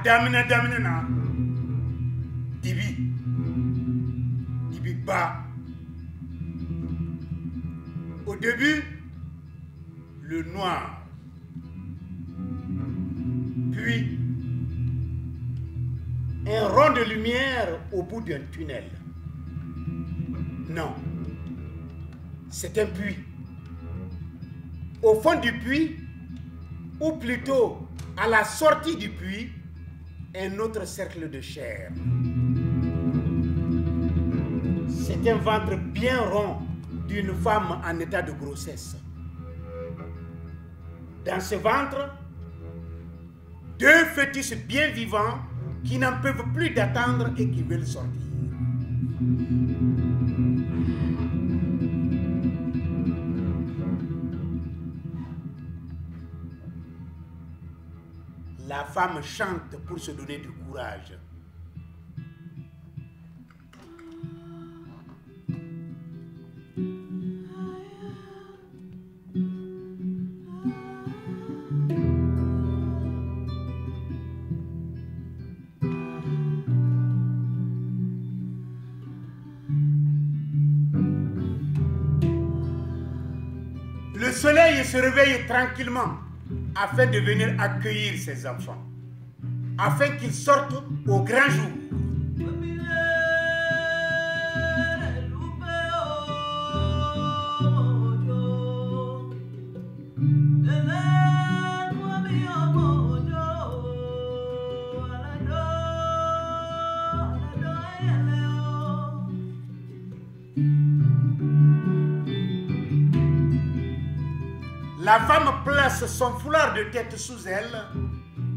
Damina na dibi bas. Au début, le noir, puis un rond de lumière au bout d'un tunnel. Non, c'est un puits. Au fond du puits, ou plutôt à la sortie du puits, un autre cercle de chair. C'est un ventre bien rond d'une femme en état de grossesse. Dans ce ventre, deux fœtus bien vivants qui n'en peuvent plus d'attendre et qui veulent sortir. La femme chante pour se donner du courage. Le soleil se réveille tranquillement afin de venir accueillir ses enfants, afin qu'ils sortent au grand jour. La femme place son foulard de tête sous elle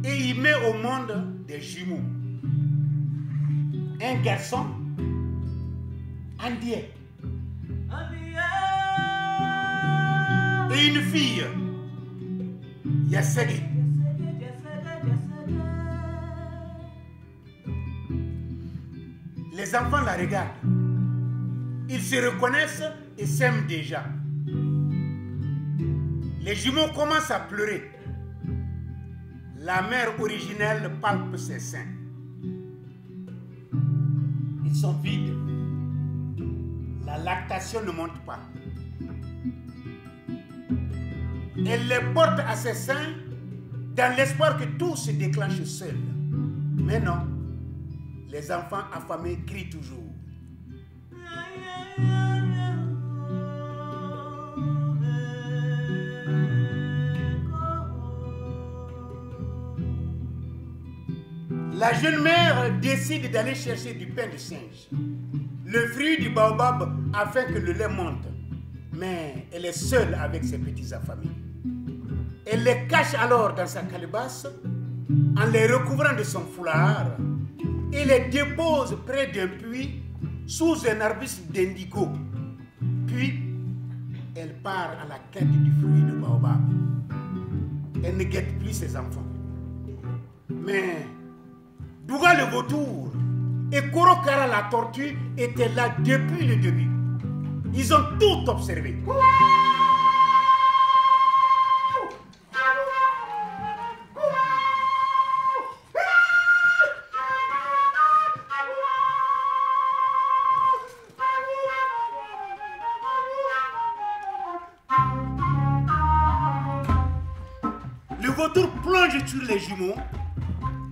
et y met au monde des jumeaux. Un garçon, Andie, et une fille, Yassegi. Les enfants la regardent. Ils se reconnaissent et s'aiment déjà. Les jumeaux commencent à pleurer. La mère originelle palpe ses seins. Ils sont vides. La lactation ne monte pas. Elle les porte à ses seins dans l'espoir que tout se déclenche seul. Mais non, les enfants affamés crient toujours. La jeune mère décide d'aller chercher du pain de singe, le fruit du baobab, afin que le lait monte. Mais elle est seule avec ses petits affamés. Elle les cache alors dans sa calebasse en les recouvrant de son foulard et les dépose près d'un puits sous un arbuste d'indigo. Puis, elle part à la quête du fruit de baobab. Elle ne guette plus ses enfants. Mais Douga le vautour et Korokara la tortue étaient là depuis le début. Ils ont tout observé. Le vautour plonge sur les jumeaux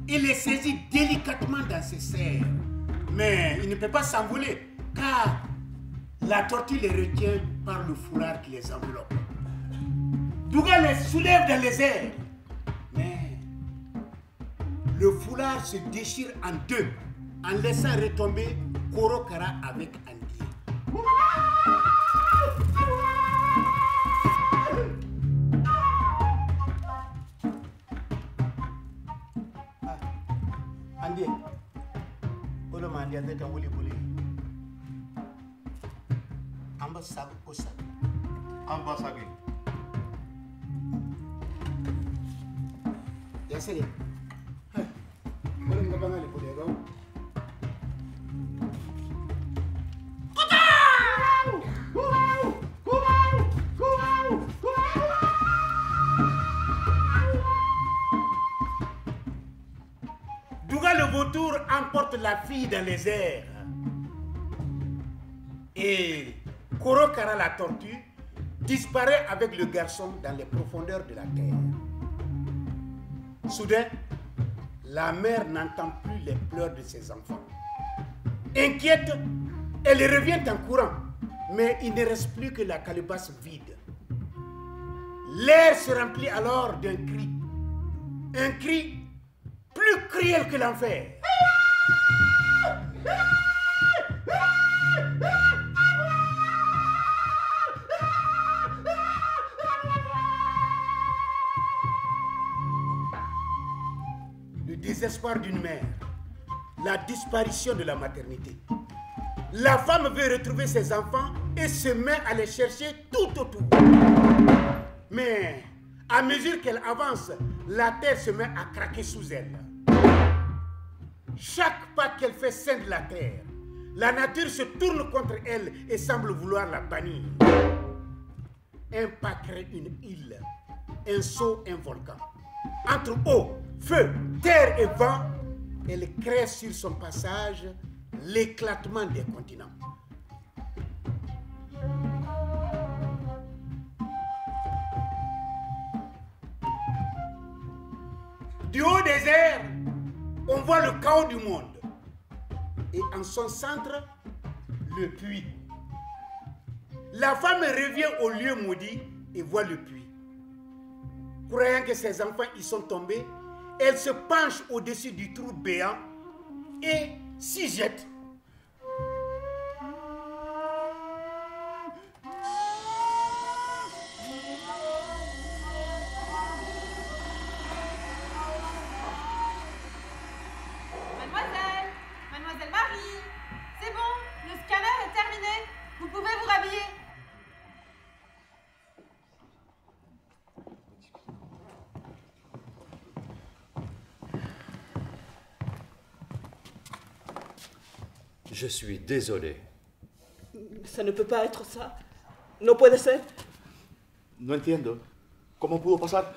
et les saisit délicatement dans ses serres. Mais il ne peut pas s'envoler car la tortue les retient par le foulard qui les enveloppe. Douga les soulève dans les airs. Mais le foulard se déchire en deux en laissant retomber Korokara avec Andy. Andy, olo mandi ande kan wuli buli. Amba sag o sag. Amba sagi. Ya seri. Olo nga bangali buli gaw. Douga le vautour emporte la fille dans les airs. Et Korokara la tortue disparaît avec le garçon dans les profondeurs de la terre. Soudain, la mère n'entend plus les pleurs de ses enfants. Inquiète, elle revient en courant, mais il ne reste plus que la calebasse vide. L'air se remplit alors d'un cri. Un cri plus cruel que l'enfer. Le désespoir d'une mère, la disparition de la maternité. La femme veut retrouver ses enfants et se met à les chercher tout autour. Mais à mesure qu'elle avance, la terre se met à craquer sous elle. Chaque pas qu'elle fait scinde la terre. La nature se tourne contre elle et semble vouloir la bannir. Un pas crée une île, un saut un volcan. Entre eau, feu, terre et vent, elle crée sur son passage l'éclatement des continents. Du haut des airs, on voit le chaos du monde. Et en son centre, le puits. La femme revient au lieu maudit et voit le puits. Croyant que ses enfants y sont tombés, elle se penche au-dessus du trou béant et s'y jette. Mademoiselle Marie, c'est bon, le scanner est terminé. Vous pouvez vous rhabiller. Je suis désolé. Ça ne peut pas être ça. No puede ser. No entiendo. ¿Cómo pudo pasar?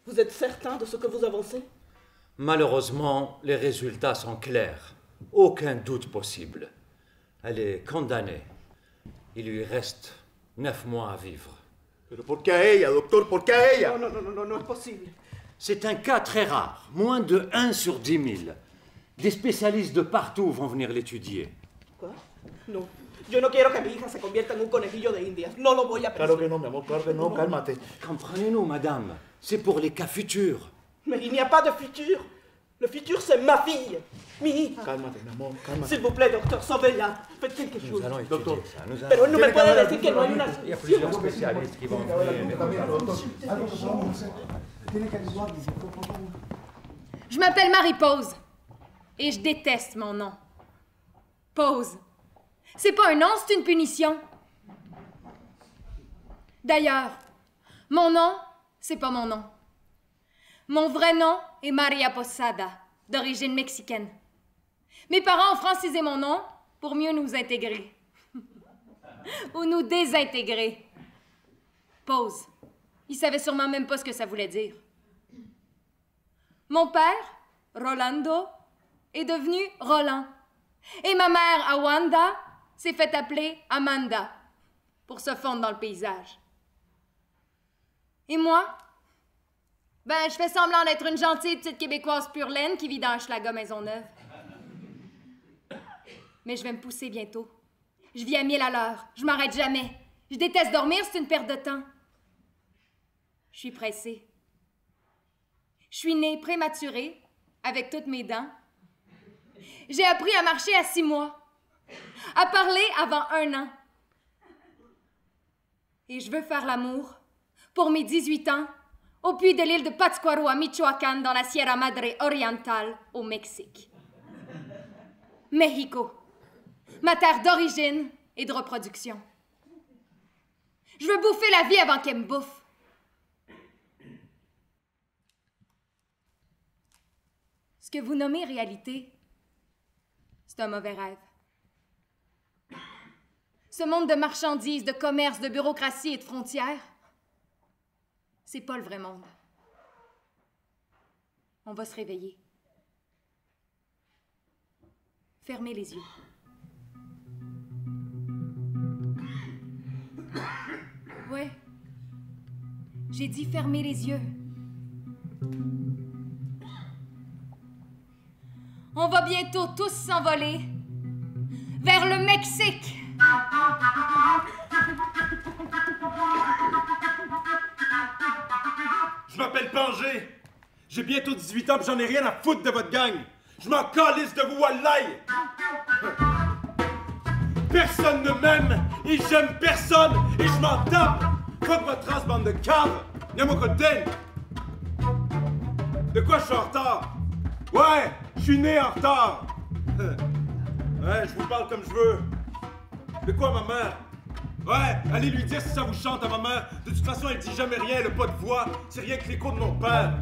Vous êtes certain de ce que vous avancez? Malheureusement, les résultats sont clairs. Aucun doute possible. Elle est condamnée. Il lui reste 9 mois à vivre. ¿Pero por qué a ella, doctor? ¿Por qué a ella? No es posible. C'est un cas très rare, moins de 1 sur 10 000. Des spécialistes de partout vont venir l'étudier. ¿Quoi? No. Yo no quiero que mi hija se convierta en un conejillo de indias. No lo voy a permitir. Claro que no, mi amor, claro que no, cálmate. Comprenez-nous, madame. C'est pour les cas futurs. Mais il n'y a pas de futur. Le futur, c'est ma fille. Mi hija. Cálmate, mi amor, cálmate. S'il vous plaît, docteur, sauvez-la. Faites quelque chose. Nous allons étudier Doctor. ça. Nous allons... Pero no me puede decir que no hay una Il y a solution. plusieurs spécialistes qui vont venir. Je m'appelle Marie Pause. Et je déteste mon nom. Pause. C'est pas un nom, c'est une punition. D'ailleurs, mon nom, c'est pas mon nom. Mon vrai nom est Maria Posada, d'origine mexicaine. Mes parents ont francisé mon nom pour mieux nous intégrer. Ou nous désintégrer. Pause. Ils savaient sûrement même pas ce que ça voulait dire. Mon père, Rolando, est devenu Roland. Et ma mère, Awanda, s'est fait appeler Amanda pour se fondre dans le paysage. Et moi? Ben, je fais semblant d'être une gentille petite Québécoise pure laine qui vit dans Hochelaga Maisonneuve. Mais je vais me pousser bientôt. Je vis à 1000 à l'heure. Je m'arrête jamais. Je déteste dormir, c'est une perte de temps. Je suis pressée. Je suis née prématurée, avec toutes mes dents. J'ai appris à marcher à 6 mois, à parler avant 1 an. Et je veux faire l'amour, pour mes 18 ans, au puits de l'île de Pátzcuaro à Michoacán, dans la Sierra Madre orientale, au Mexique. Mexico, ma terre d'origine et de reproduction. Je veux bouffer la vie avant qu'elle me bouffe. Ce que vous nommez réalité, c'est un mauvais rêve. Ce monde de marchandises, de commerce, de bureaucratie et de frontières, c'est pas le vrai monde. On va se réveiller. Fermez les yeux. Ouais. J'ai dit fermez les yeux. On va bientôt tous s'envoler vers le Mexique. Je m'appelle Pangé. J'ai bientôt 18 ans et j'en ai rien à foutre de votre gang. Je m'en calisse de vous, wallahi. Personne ne m'aime et j'aime personne et je m'en tape. Fuck votre race, bande de caves. Y'a mon côté. De quoi je suis en retard? Ouais, je suis né en retard. Ouais, je vous parle comme je veux. De quoi, ma mère? Ouais, allez lui dire si ça vous chante à ma mère. De toute façon, elle dit jamais rien, elle a pas de voix. C'est rien que l'écho de mon père.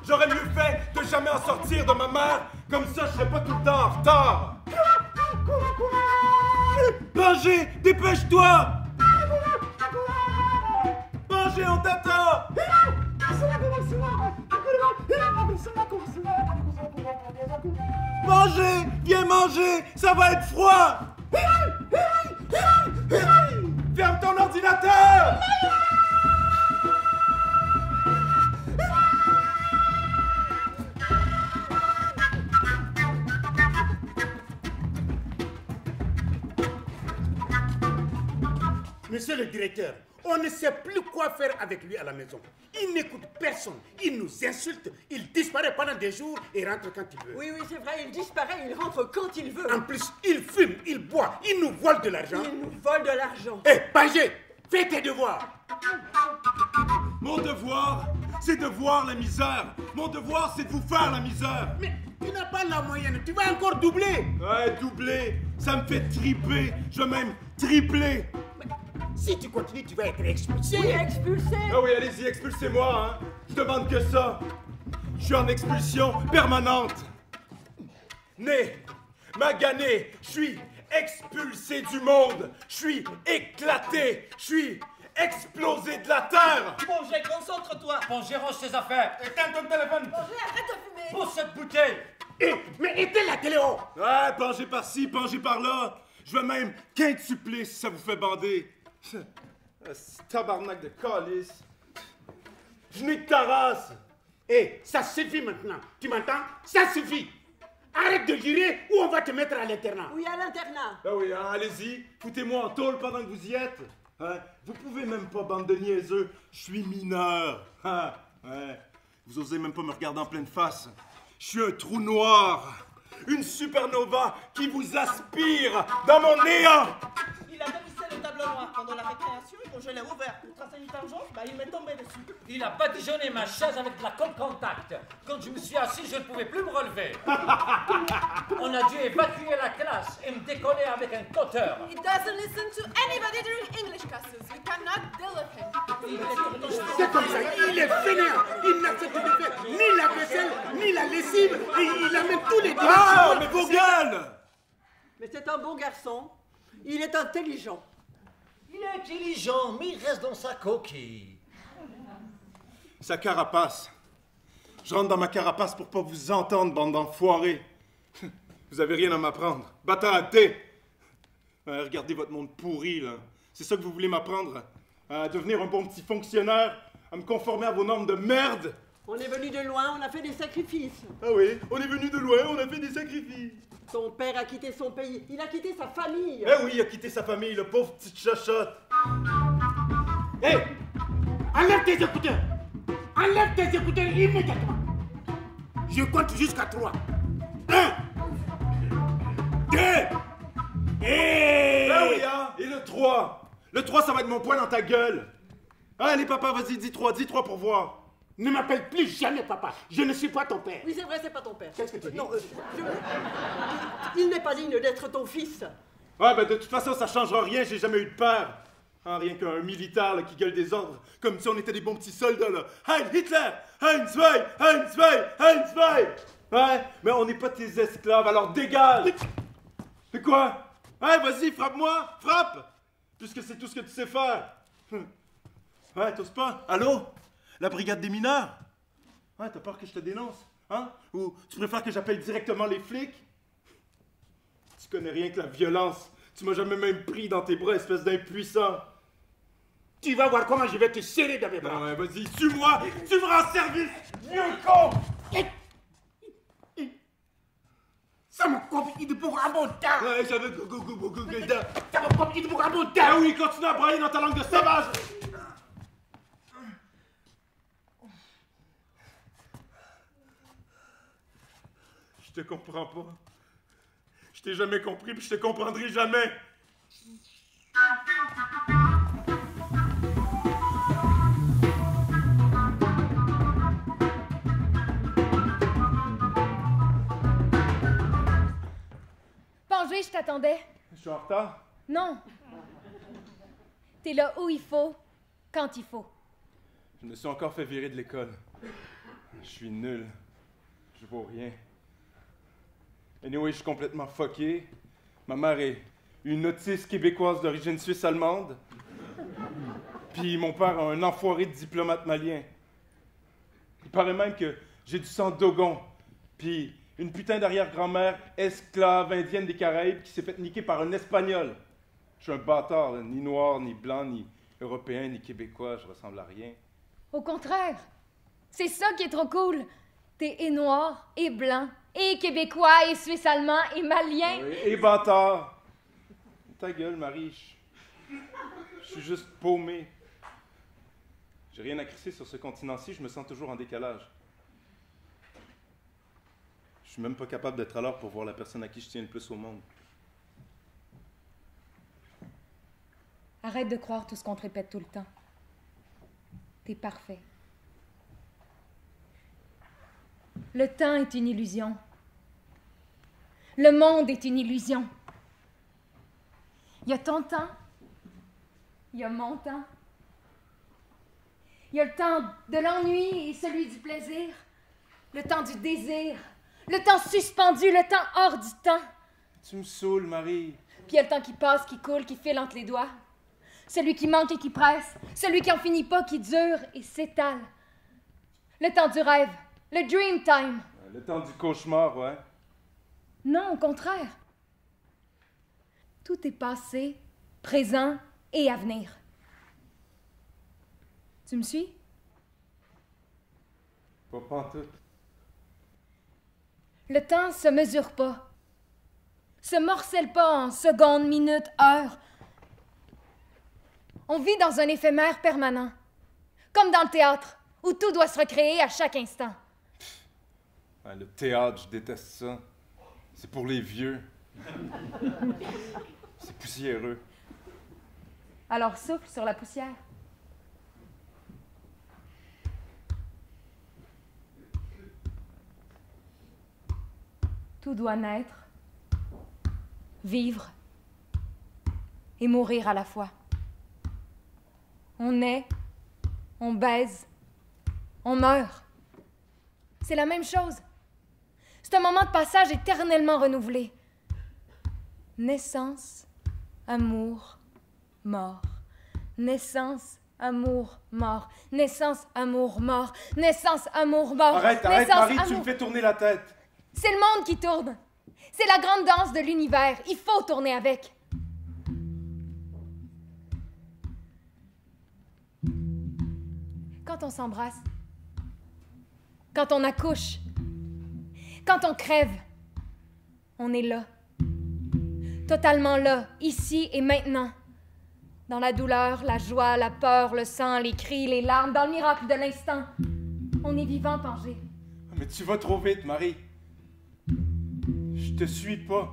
J'aurais mieux fait de jamais en sortir de ma mère. Comme ça, je serais pas tout le temps en retard. Pangé, dépêche-toi! Pangé, on t'attend! Mangez, viens manger, ça va être froid. Ferme ton ordinateur. Monsieur le directeur, on ne sait plus quoi faire avec lui à la maison. Il n'écoute personne, il nous insulte, il disparaît pendant des jours et rentre quand il veut. Oui, c'est vrai, il disparaît, il rentre quand il veut. En plus, il fume, il boit, il nous vole de l'argent. Il nous vole de l'argent. Hé, Pangé, fais tes devoirs. Mon devoir, c'est de voir la misère. Mon devoir, c'est de vous faire la misère. Mais tu n'as pas la moyenne, tu vas encore doubler. Ouais, doubler, ça me fait triper, je vais même tripler. Si tu continues, tu vas être expulsé. Oui, expulsé. Ah oui, allez-y, expulsez-moi, hein. Je demande que ça. Je suis en expulsion permanente. Né, magané, je suis expulsé du monde. Je suis éclaté. Je suis explosé de la terre. Pangé, concentre-toi. Pangé, range tes affaires. Éteins ton téléphone. Pangé, arrête de fumer. Pose cette bouteille. Mais éteins la télé, oh. Ouais, pangé par-ci, pangé par-là. Je vais même quintupler si ça vous fait bander. Tabarnak de calice. Je n'ai que ta race. Hé, ça suffit maintenant. Tu m'entends? Ça suffit. Arrête de jurer ou on va te mettre à l'internat. Oui, à l'internat. Ben oui, hein, allez-y. Foutez-moi en tôle pendant que vous y êtes. Hein? Vous pouvez même pas, bande de niaiseux. Je suis mineur. Hein? Ouais. Vous osez même pas me regarder en pleine face. Je suis un trou noir. Une supernova qui vous aspire dans mon néant. Il a dévissé le tableau noir pendant la récréation et quand je l'ai ouvert pour tracer une tangente, il m'est tombé dessus. Il a badigeonné ma chaise avec de la colle contact. Quand je me suis assis, je ne pouvais plus me relever. On a dû évacuer la classe et me décoller à avec un coteur. He doesn't listen to anybody during English classes. We cannot deal with him. C'est comme ça, il est vénère. Il n'accepte de faire ni la vaisselle, ni la lessive. Et il amène tous les Ah, mais vos gueules! Mais c'est un bon garçon. Il est intelligent. Il est intelligent, mais il reste dans sa coquille. Sa carapace. Je rentre dans ma carapace pour pas vous entendre, bande d'enfoirés. Vous avez rien à m'apprendre. Bâtard à thé. Regardez votre monde pourri, là. C'est ça que vous voulez m'apprendre? À devenir un bon petit fonctionnaire? À me conformer à vos normes de merde? On est venu de loin, on a fait des sacrifices. Ah oui, on est venu de loin, on a fait des sacrifices. Ton père a quitté son pays, il a quitté sa famille. Eh oui, il a quitté sa famille, le pauvre petit chachotte. Hé! Enlève tes écouteurs! Enlève tes écouteurs immédiatement! Je compte jusqu'à 3. 1, 2, et... Ah oui, hein? Et le 3? Le 3, ça va être mon poing dans ta gueule. Allez, papa, vas-y, dis 3 pour voir. Ne m'appelle plus jamais papa. Je ne suis pas ton père. Oui, c'est vrai, c'est pas ton père. Qu'est-ce que tu dis? Non, il n'est pas digne d'être ton fils. Ouais, ben de toute façon, ça changera rien, j'ai jamais eu de père. Hein, rien qu'un militaire là, qui gueule des ordres, comme si on était des bons petits soldats, là. Heil Hitler! Heil Zwei! Heil Zwei! Heil Zwei! Ouais, mais on n'est pas tes esclaves, alors dégage! C'est quoi? Ouais, vas-y, frappe-moi! Frappe! Puisque c'est tout ce que tu sais faire. Ouais, t'oses pas? Allô? La brigade des mineurs? Ouais, t'as peur que je te dénonce? Hein? Ou tu préfères que j'appelle directement les flics? Tu connais rien que la violence. Tu m'as jamais même pris dans tes bras, espèce d'impuissant. Tu vas voir comment je vais te serrer dans mes bras. Non, ouais, vas-y, tue-moi! Tu me rends service! Vieux con! Ça me complique de pour un bon temps. Ouais, j'avais go. Ça me complique de pour un bon temps. Ah oui, continue à brailler dans ta langue de sauvage! Je te comprends pas. Je t'ai jamais compris, puis je te comprendrai jamais. Pangé, je t'attendais. Je suis en retard? Non. T'es là où il faut, quand il faut. Je me suis encore fait virer de l'école. Je suis nul. Je vaux rien. Anyway, je suis complètement fucké. Ma mère est une autiste québécoise d'origine suisse-allemande. Puis mon père a un enfoiré de diplomate malien. Il paraît même que j'ai du sang dogon. Puis une putain d'arrière-grand-mère esclave indienne des Caraïbes qui s'est fait niquer par un Espagnol. Je suis un bâtard, là. Ni noir, ni blanc, ni européen, ni québécois. Je ressemble à rien. Au contraire. C'est ça qui est trop cool. T'es et noir, et blanc, et québécois, et suisse-allemand, et malien. Oui, et bâtard! Ta gueule, Marie. Je suis juste paumé. J'ai rien à crisser sur ce continent-ci, je me sens toujours en décalage. Je suis même pas capable d'être à l'heure pour voir la personne à qui je tiens le plus au monde. Arrête de croire tout ce qu'on te répète tout le temps. T'es parfait. Le temps est une illusion. Le monde est une illusion. Il y a ton temps. Il y a mon temps. Il y a le temps de l'ennui et celui du plaisir. Le temps du désir. Le temps suspendu, le temps hors du temps. Tu me saoules, Marie. Puis il y a le temps qui passe, qui coule, qui file entre les doigts. Celui qui manque et qui presse. Celui qui en finit pas, qui dure et s'étale. Le temps du rêve. Le dream time. Le temps du cauchemar, ouais. Non, au contraire. Tout est passé, présent et à venir. Tu me suis? Pas pantoute. Le temps se mesure pas. Se morcelle pas en secondes, minutes, heures. On vit dans un éphémère permanent. Comme dans le théâtre, où tout doit se recréer à chaque instant. Ouais, le théâtre, je déteste ça. C'est pour les vieux. C'est poussiéreux. Alors souffle sur la poussière. Tout doit naître, vivre et mourir à la fois. On naît, on baise, on meurt. C'est la même chose. C'est un moment de passage éternellement renouvelé. Naissance, amour, mort. Naissance, amour, mort. Naissance, amour, mort. Naissance, amour, mort. Arrête, Naissance, Marie, amour... tu me fais tourner la tête. C'est le monde qui tourne. C'est la grande danse de l'univers. Il faut tourner avec. Quand on s'embrasse, quand on accouche, quand on crève, on est là. Totalement là, ici et maintenant. Dans la douleur, la joie, la peur, le sang, les cris, les larmes, dans le miracle de l'instant. On est vivant, Pangé. Mais tu vas trop vite, Marie. Je te suis pas.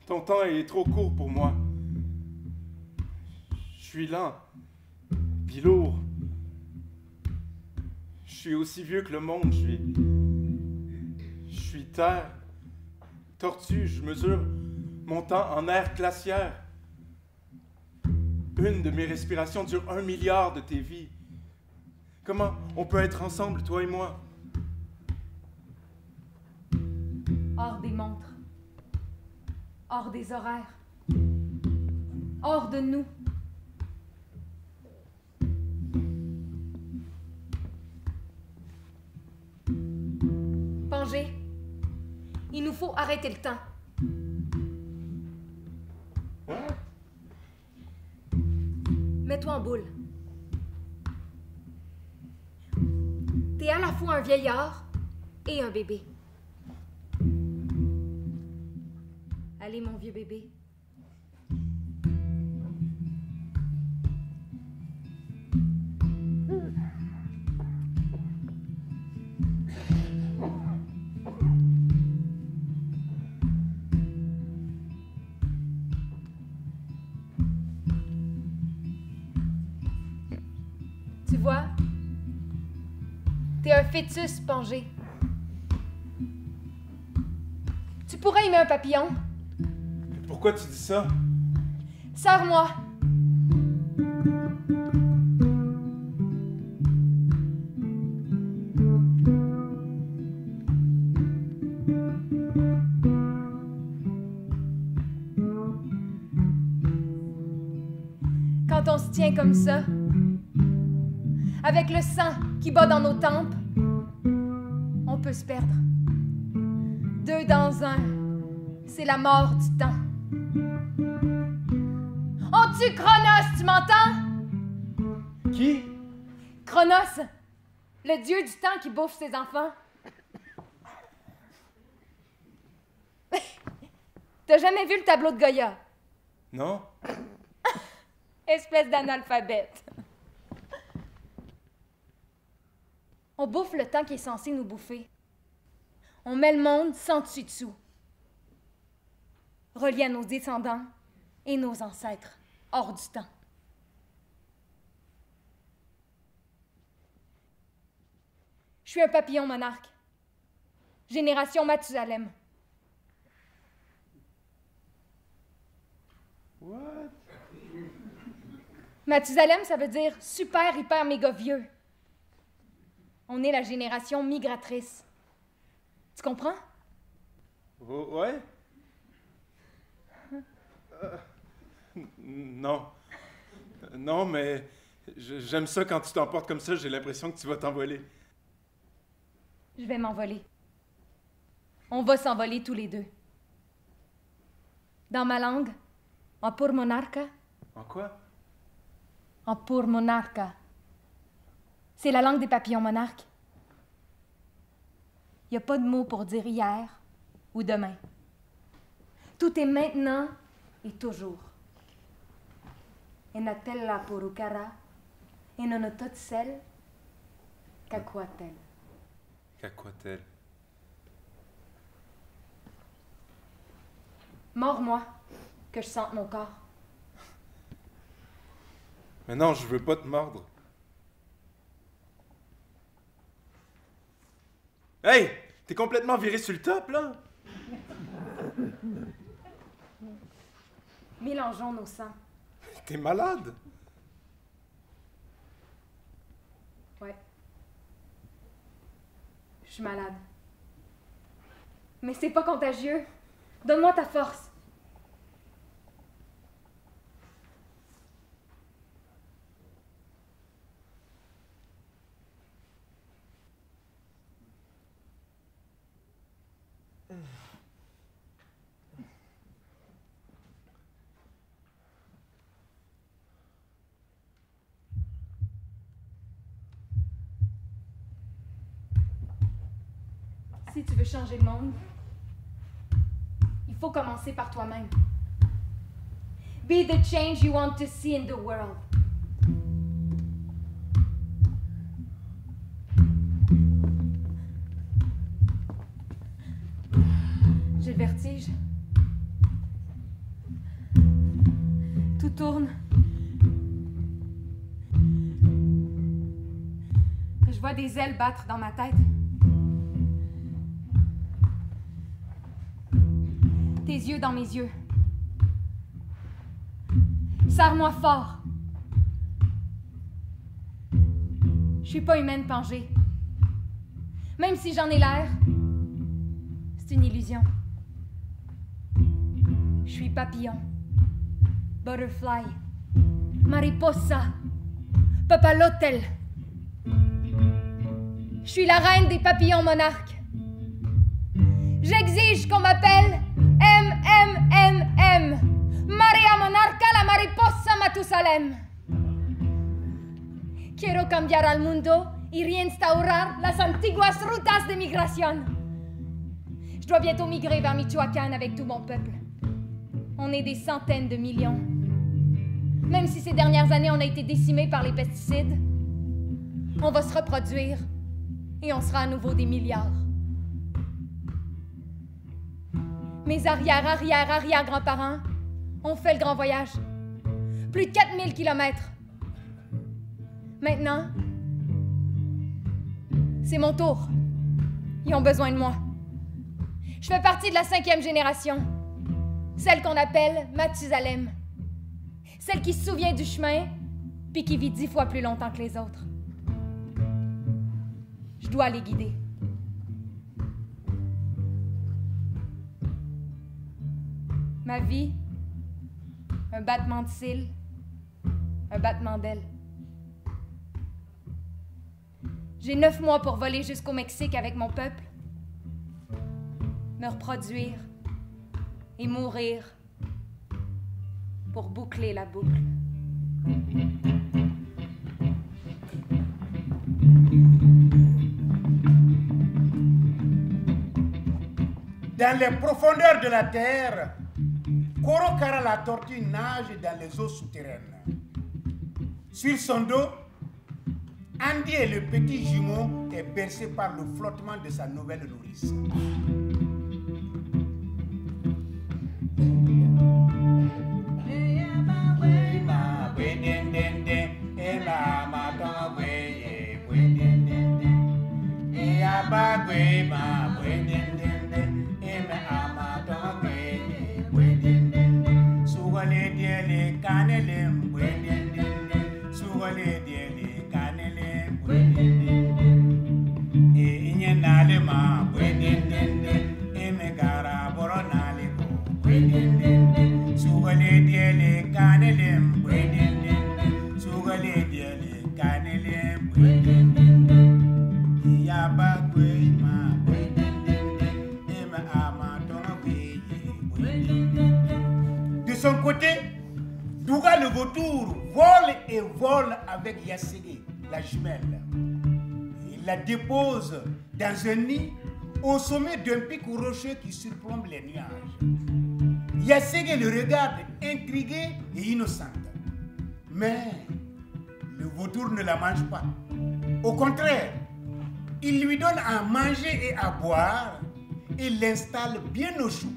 Ton temps est trop court pour moi. Je suis lent, puis lourd. Je suis aussi vieux que le monde. Je suis terre, tortue. Je mesure mon temps en ère glaciaire. Une de mes respirations dure 1 milliard de tes vies. Comment on peut être ensemble, toi et moi? Hors des montres, hors des horaires, hors de nous. Pangé, il nous faut arrêter le temps. Mets-toi en boule. T'es à la fois un vieillard et un bébé. Allez, mon vieux bébé. Tu vois, t'es un fœtus, Pangé. Tu pourrais aimer un papillon. Pourquoi tu dis ça? Serre-moi. Quand on se tient comme ça, avec le sang qui bat dans nos tempes, on peut se perdre. Deux dans un, c'est la mort du temps. On tue Chronos, tu m'entends? Qui? Chronos, le dieu du temps qui bouffe ses enfants. T'as jamais vu le tableau de Goya? Non? Espèce d'analphabète. On bouffe le temps qui est censé nous bouffer. On met le monde sans dessus-dessous. Relié à nos descendants et nos ancêtres, hors du temps. Je suis un papillon monarque. Génération Mathusalem. What? Mathusalem, ça veut dire super, hyper, méga vieux. On est la génération migratrice. Tu comprends? Ouais? Non. Non, mais j'aime ça quand tu t'emportes comme ça, j'ai l'impression que tu vas t'envoler. Je vais m'envoler. On va s'envoler tous les deux. Dans ma langue, en pour monarca. En quoi? En pour monarca. C'est la langue des papillons monarques. Il n'y a pas de mot pour dire hier ou demain. Tout est maintenant et toujours. Enatella porucara, enonototsel, kakuatel. Kakuatel. Mords-moi, que je sente mon corps. Mais non, je veux pas te mordre. Hey! T'es complètement viré sur le top, là! Mélangeons nos sangs. T'es malade? Ouais. Je suis malade. Mais c'est pas contagieux. Donne-moi ta force. Si tu veux changer le monde, il faut commencer par toi-même. Be the change you want to see in the world. J'ai le vertige. Tout tourne. Je vois des ailes battre dans ma tête. Tes yeux dans mes yeux. Serre-moi fort. Je suis pas humaine pangée. Même si j'en ai l'air, c'est une illusion. Je suis papillon, butterfly, mariposa, papalotel. Je suis la reine des papillons monarques. J'exige qu'on m'appelle MMMM, Maria Monarca la Mariposa Matusalem. Quiero cambiar al mundo y reinstaurar las antiguas rutas de migración. Je dois bientôt migrer vers Michoacán avec tout mon peuple. On est des centaines de millions. Même si ces dernières années on a été décimés par les pesticides, on va se reproduire et on sera à nouveau des milliards. Mes arrière-arrière-arrière-grands-parents ont fait le grand voyage. Plus de 4000 kilomètres. Maintenant, c'est mon tour. Ils ont besoin de moi. Je fais partie de la 5e génération. Celle qu'on appelle Mathusalem. Celle qui se souvient du chemin, puis qui vit 10 fois plus longtemps que les autres. Je dois les guider. Ma vie, un battement de cils, un battement d'ailes. J'ai 9 mois pour voler jusqu'au Mexique avec mon peuple, me reproduire et mourir pour boucler la boucle. Dans les profondeurs de la terre, Korokara la tortue nage dans les eaux souterraines. Sur son dos, Andy et le petit jumeau est bercé par le flottement de sa nouvelle nourrice. De son côté, Douga le vautour vole et vole avec Yaségué, la jumelle. Il la dépose dans un nid au sommet d'un pic rocheux qui surplombe les nuages. Yaségué le regarde intrigué et innocente. Mais le vautour ne la mange pas. Au contraire, il lui donne à manger et à boire et l'installe bien au chaud.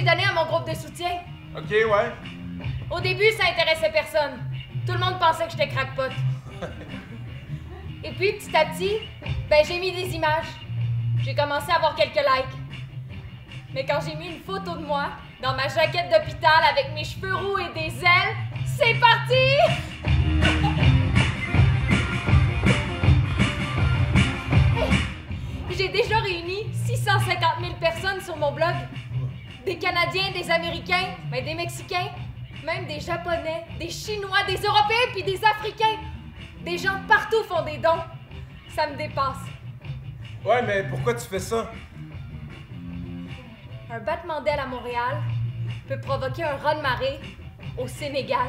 j'ai donné à mon groupe de soutien. Ok, ouais. Au début, ça intéressait personne. Tout le monde pensait que j'étais crackpot. Et puis, petit à petit, ben, j'ai mis des images. J'ai commencé à avoir quelques likes. Mais quand j'ai mis une photo de moi dans ma jaquette d'hôpital avec mes cheveux roux et des ailes, c'est parti! J'ai déjà réuni 650 000 personnes sur mon blog. Des Canadiens, des Américains, ben des Mexicains, même des Japonais, des Chinois, des Européens puis des Africains. Des gens partout font des dons. Ça me dépasse. Ouais, mais pourquoi tu fais ça? Un battement d'aile à Montréal peut provoquer un raz-de-marée au Sénégal.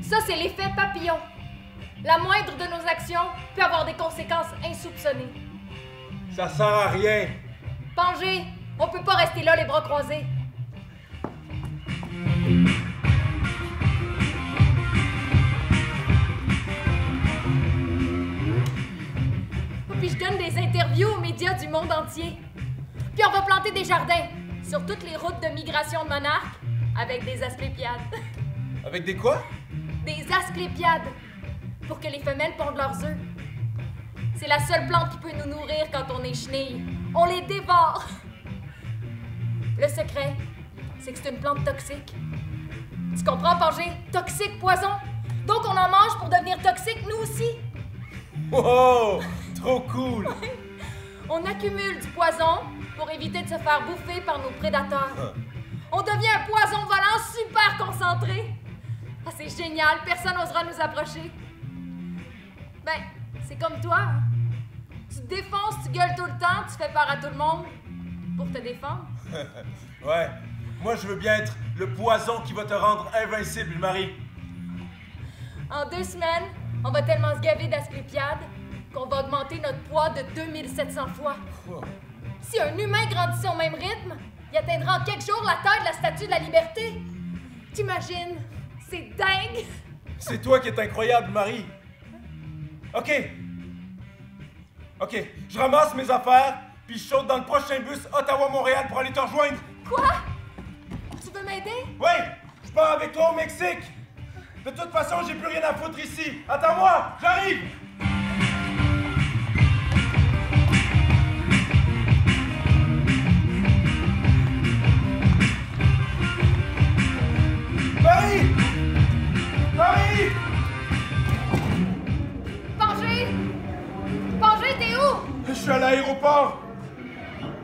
Ça, c'est l'effet papillon. La moindre de nos actions peut avoir des conséquences insoupçonnées. Ça sert à rien. Pangé, on peut pas rester là les bras croisés. Puis je donne des interviews aux médias du monde entier. Puis on va planter des jardins sur toutes les routes de migration de monarques avec des asclépiades. Avec des quoi? Des asclépiades, pour que les femelles pondent leurs œufs. C'est la seule plante qui peut nous nourrir quand on est chenille. On les dévore. Le secret, c'est que c'est une plante toxique. Tu comprends, Pangé? Toxique, poison. Donc on en mange pour devenir toxique, nous aussi. Wow! Trop cool! On accumule du poison pour éviter de se faire bouffer par nos prédateurs. On devient un poison volant super concentré. Ah, c'est génial, personne n'osera nous approcher. Ben, c'est comme toi. Hein? Tu te défonces, tu gueules tout le temps, tu fais peur à tout le monde pour te défendre. Ouais, moi je veux bien être le poison qui va te rendre invincible, Marie. En 2 semaines, on va tellement se gaver d'asclépiades qu'on va augmenter notre poids de 2700 fois. Oh. Si un humain grandissait au même rythme, il atteindra en quelques jours la taille de la Statue de la Liberté. T'imagines? C'est dingue! C'est toi qui es incroyable, Marie. Ok, je ramasse mes affaires, puis je saute dans le prochain bus Ottawa-Montréal pour aller te rejoindre. Quoi? Tu veux m'aider? Oui, je pars avec toi au Mexique. De toute façon, j'ai plus rien à foutre ici. Attends-moi, j'arrive. Marie! Marie! Pangé! Pangé, t'es où? Je suis à l'aéroport.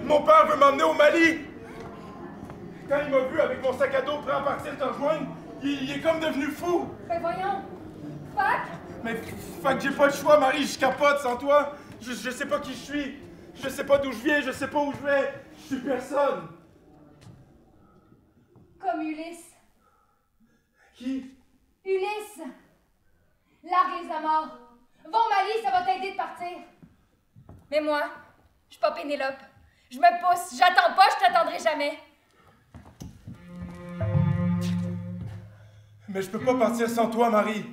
Mon père veut m'emmener au Mali. Quand il m'a vu avec mon sac à dos prêt à partir te rejoindre, il est comme devenu fou. Ben voyons. Fuck! Mais fait que j'ai pas le choix, Marie, je capote sans toi. Je sais pas qui je suis. Je sais pas d'où je viens, je sais pas où je vais. Je suis personne. Comme Ulysse. Qui? Ulysse! Largue les amarres. Va au Mali, ça va t'aider de partir. Mais moi, je suis pas Pénélope. Je me pousse, j'attends pas, je t'attendrai jamais. Mais je peux pas partir sans toi, Marie.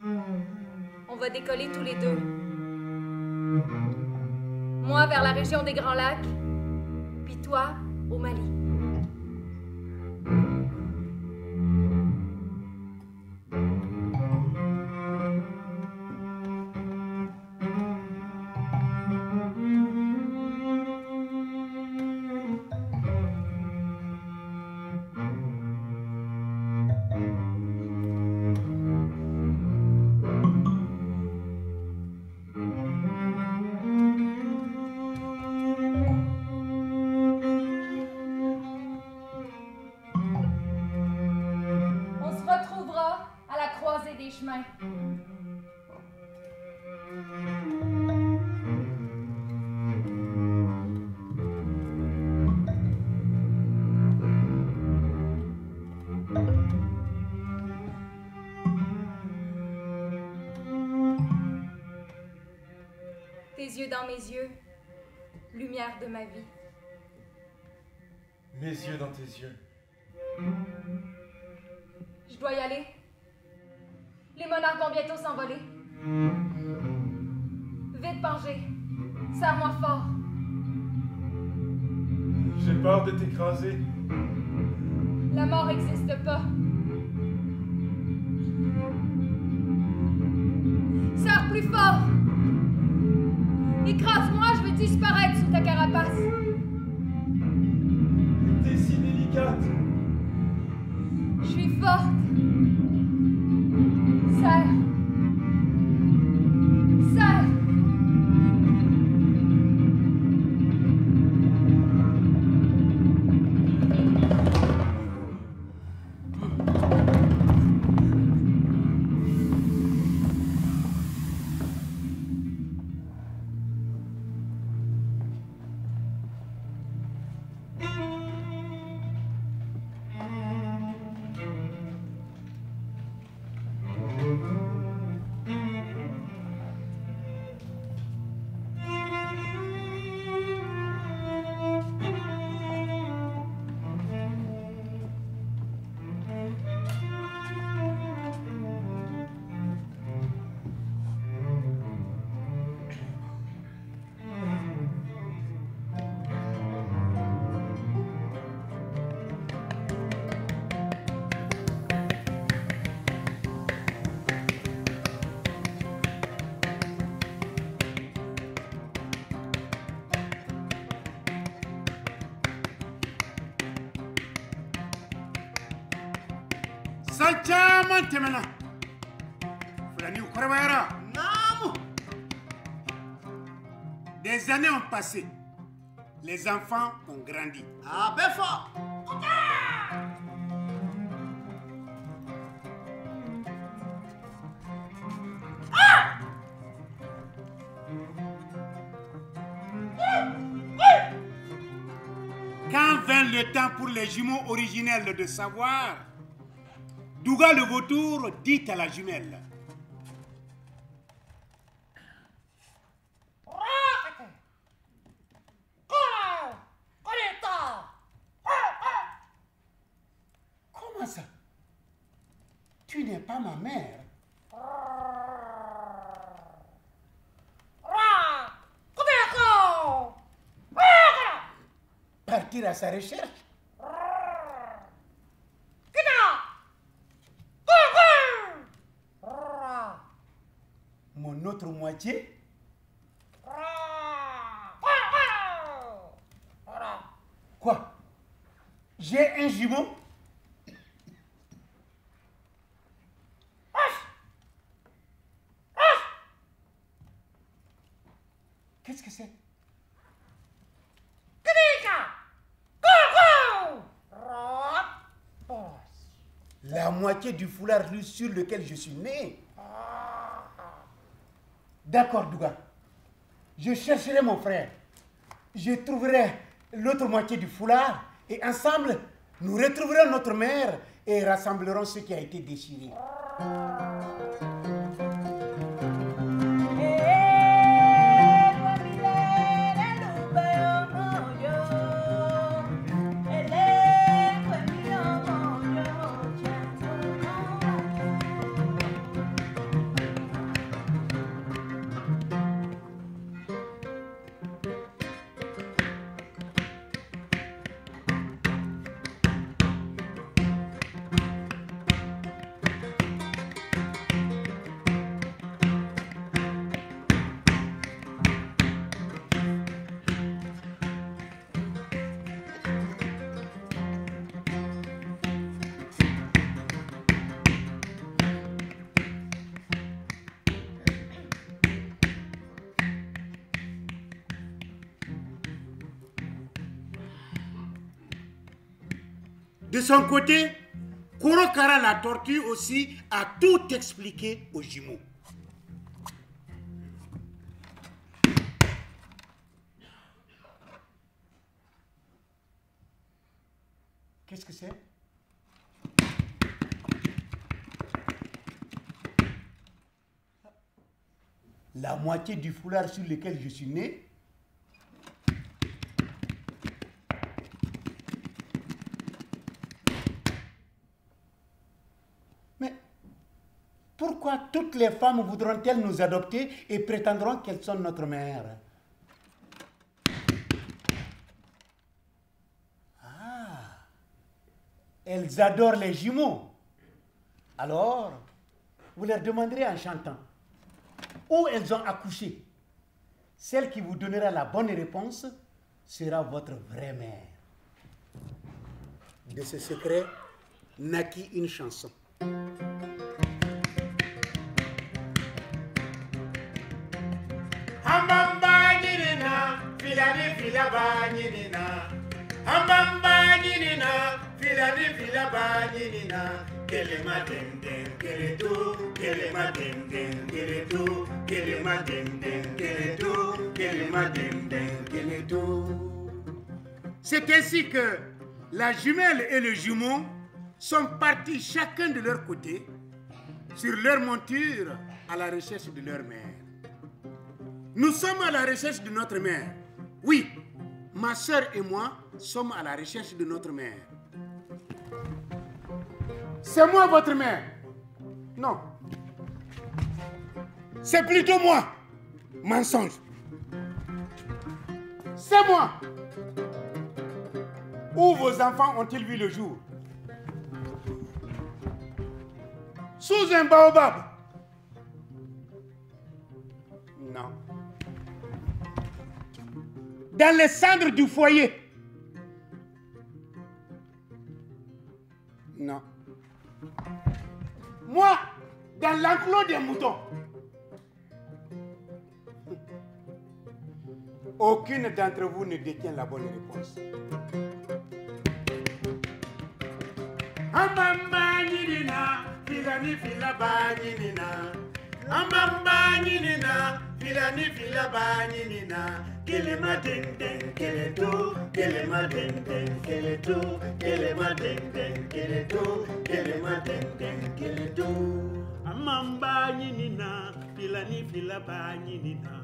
On va décoller tous les deux. Moi vers la région des Grands Lacs, puis toi au Mali. Des chemins. Tes yeux dans mes yeux, lumière de ma vie. Mes yeux dans tes yeux. Je dois y aller. Les monarques vont bientôt s'envoler. Vite, Pangé. Serre-moi fort. J'ai peur de t'écraser. La mort n'existe pas. Serre plus fort. Écrase-moi, je veux disparaître sous ta carapace. T'es si délicate. Je suis forte. Serre. Serre. Sanchaman temena. Fulani ukarabayara. Namu. Des années ont passé. Les enfants ont grandi. Ah, ben fort. Quand vint le temps pour les jumeaux originels de savoir, Douga le vautour dit à la jumelle: comment ça? Tu n'es pas ma mère. Partir à sa recherche. Mon autre moitié. Quoi? J'ai un jumeau? Qu'est-ce que c'est? La moitié du foulard sur lequel je suis né. D'accord, Douga. Je chercherai mon frère. Je trouverai l'autre moitié du foulard et ensemble, nous retrouverons notre mère et rassemblerons ce qui a été déchiré. De son côté, Korokara la tortue aussi a tout expliqué aux jumeaux. Qu'est-ce que c'est? La moitié du foulard sur lequel je suis né. Mais pourquoi toutes les femmes voudront-elles nous adopter et prétendront qu'elles sont notre mère? elles adorent les jumeaux. Alors, vous leur demanderez en chantant où elles ont accouché. Celle qui vous donnera la bonne réponse sera votre vraie mère. De ce secret naquit une chanson. Ambamba nyinina, filani filaba nyinina. Ambamba nyinina, filani filaba nyinina. Kelema ding ding, kele tu, kelema ding ding, kele tu, kelema ding ding, kele tu, kelema ding ding, kele tu. C'est ainsi que la jumelle et le jumeau sont partis chacun de leur côté sur leur monture à la recherche de leur mère. Nous sommes à la recherche de notre mère. Oui, ma soeur et moi sommes à la recherche de notre mère. C'est moi votre mère? Non. C'est plutôt moi. Mensonge. C'est moi. Où vos enfants ont-ils vu le jour? Sous un baobab? Non. Dans les cendres du foyer? Non. Moi, dans l'enclos des moutons? Aucune d'entre vous ne détient la bonne réponse. Amamba nyinina, filani filaba nyinina. Amamba nyinina, filani filaba nyinina. Kelema ding ding, kele tu, kelema ding ding, kele tu, kelema ding ding, kele tu, kelema ding ding, kele tu. Amamba nyinina, filani filaba nyinina.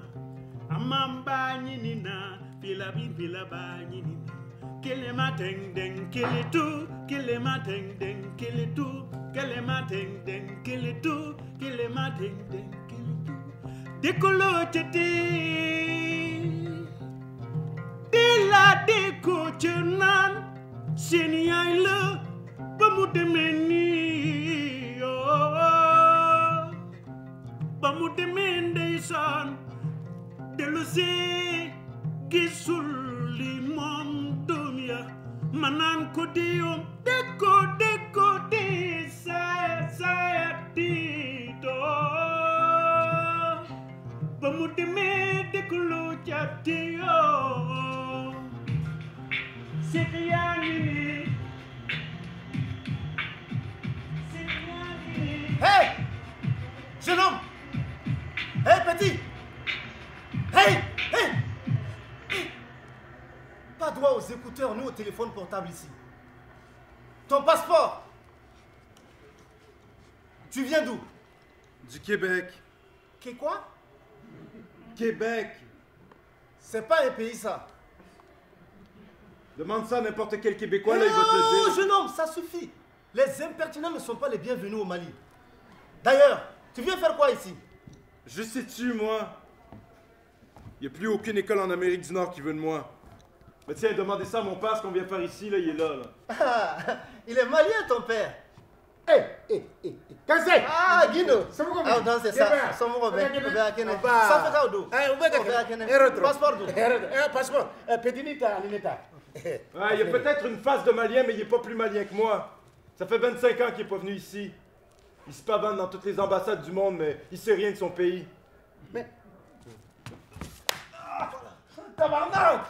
Amamba nyinina, filabi filaba nyinina. Kelema ding ding, kele tu, kelema ding ding, kele tu, kelema ding ding, kele tu, kelema ding ding, kele tu. Dekolo tete. La déco chenan seniai le bamudemeni bamudemende san delose gisuli mom dunia manan kodio deco de saya dito bamudeme dekolo chatio. Hey! Jeune homme! Hey, petit! Hey! Pas droit aux écouteurs ni au téléphone portable ici. Ton passeport! Tu viens d'où? Du Québec. Qu'est quoi? Québec. C'est pas un pays, ça. Demande ça à n'importe quel Québécois, là, il va te le dire. Jeune homme, ça suffit. Les impertinents ne sont pas les bienvenus au Mali. D'ailleurs, tu viens faire quoi ici? Je sais-tu, moi? Il n'y a plus aucune école en Amérique du Nord qui veut de moi. Mais tiens, demandez ça à mon père, ce qu'on vient faire ici, là, il est là. Ah, il est malien, ton père. Cassé! Ah, Guido! Ah, non, c'est ça. Ça fait passeport d'où? Passeport. Pédinita, Lineta. Ouais, il y a peut-être une face de malien, mais il n'est pas plus malien que moi. Ça fait 25 ans qu'il n'est pas venu ici. Il se pavane dans toutes les ambassades du monde, mais il sait rien de son pays. Mais... Tabarnak!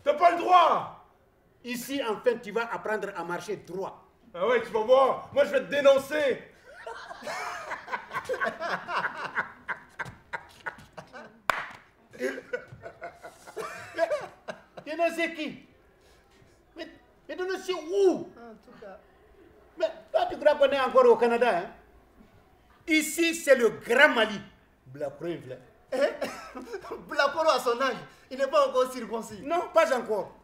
T'as pas le droit! Ici, enfin, tu vas apprendre à marcher droit. Ah ouais, tu vas voir. Moi, je vais te dénoncer. Dénoncer qui? Mais dénoncer où? En tout cas. Mais toi, tu crois qu'on est encore au Canada, hein? Ici, c'est le Grand Mali. Blacoro, Blacoro à son âge, il n'est pas encore circoncis. Non, pas encore.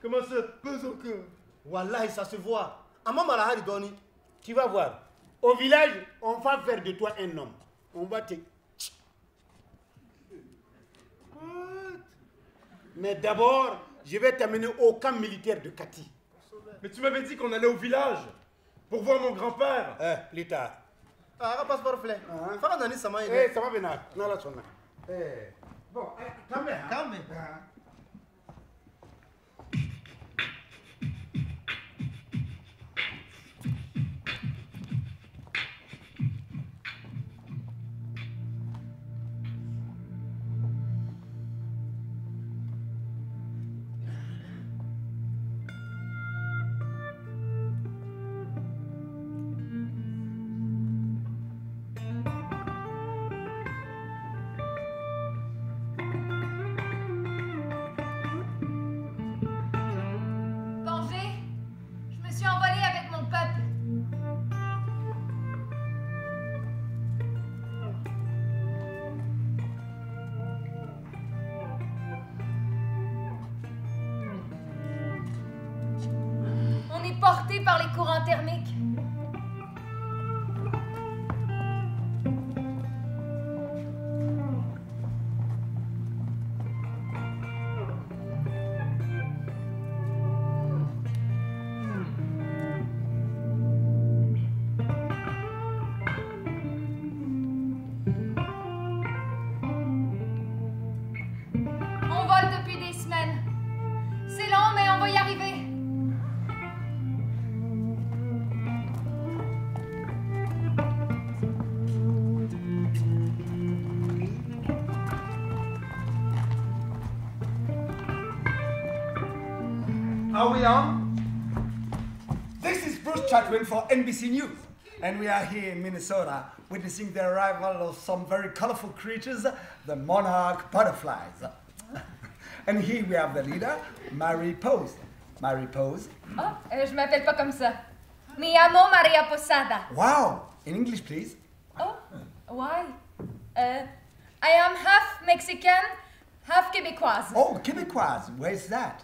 Comment ça? Pas encore. Wallahi, ça se voit. Amamalahari Doni. Tu vas voir. Au village, on va faire de toi un homme. On va te... Mais d'abord, je vais t'amener au camp militaire de Kati. Mais tu m'avais dit qu'on allait au village pour voir mon grand-père. Plus tard. Ah, passeport flé. Fara nani sama ide. Eh, ça va venir. Non, là, son. Bon, quand même. Quand même. Vengé, je me suis envolée avec mon peuple. On est porté par les courants thermiques. On vole depuis des semaines. C'est long, mais on va y arriver. Are we on? This is Bruce Chatwin for NBC News, and we are here in Minnesota witnessing the arrival of some very colorful creatures, the monarch butterflies. And here we have the leader, Mary Pose. Mary Pose. Oh, je m'appelle pas comme ça. Mi amo Maria Posada. Wow! In English, please. Oh, why? I am half Mexican, half Québécoise. Oh, Québécoise. Where's that?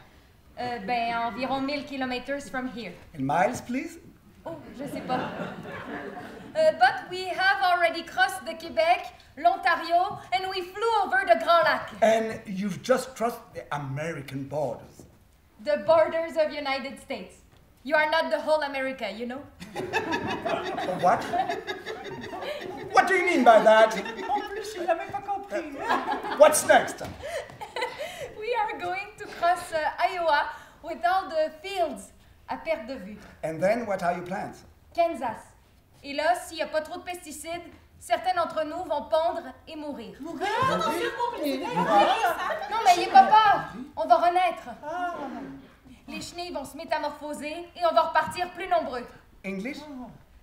Ben, environ 1000 kilometers from here. In miles, please? Oh, je sais pas. But we have already crossed the Québec, l'Ontario, and we flew over the Grand Lac. And you've just crossed the American borders. The borders of United States. You are not the whole America, you know? What? What do you mean by that? What's next? We are going to cross Iowa with all the fields à perte de vue. And then what are your plans? Kansas. Et là, s'il n'y a pas trop de pesticides, certains d'entre nous vont pondre et mourir. Mourir? Non, mais n'ayez pas peur. On va renaître. Les chenilles vont se métamorphoser et on va repartir plus nombreux. English?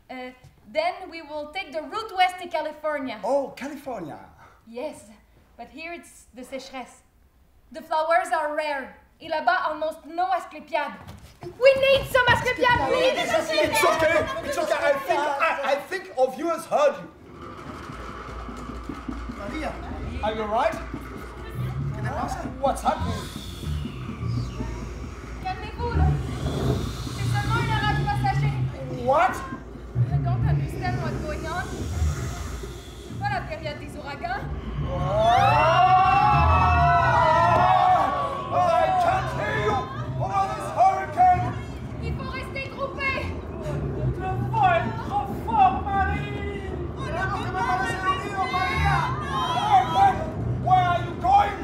Then we will take the route west to California. Oh, California. Yes, but here it's the sécheresse. The flowers are rare. Et là-bas, almost no Asclepiad. We need some Asclepiad! We need some Asclepiad! It's okay. It's okay. I think our viewers heard you. Maria. Are you alright? What's happening? Calmez-vous, là. C'est seulement un orage passager. What? I don't understand what's going on. C'est pas la période des ouragans. I can't hear you! Oh, this hurricane! Il faut rester groupé. Le vent est trop fort, Marie! Where are you going?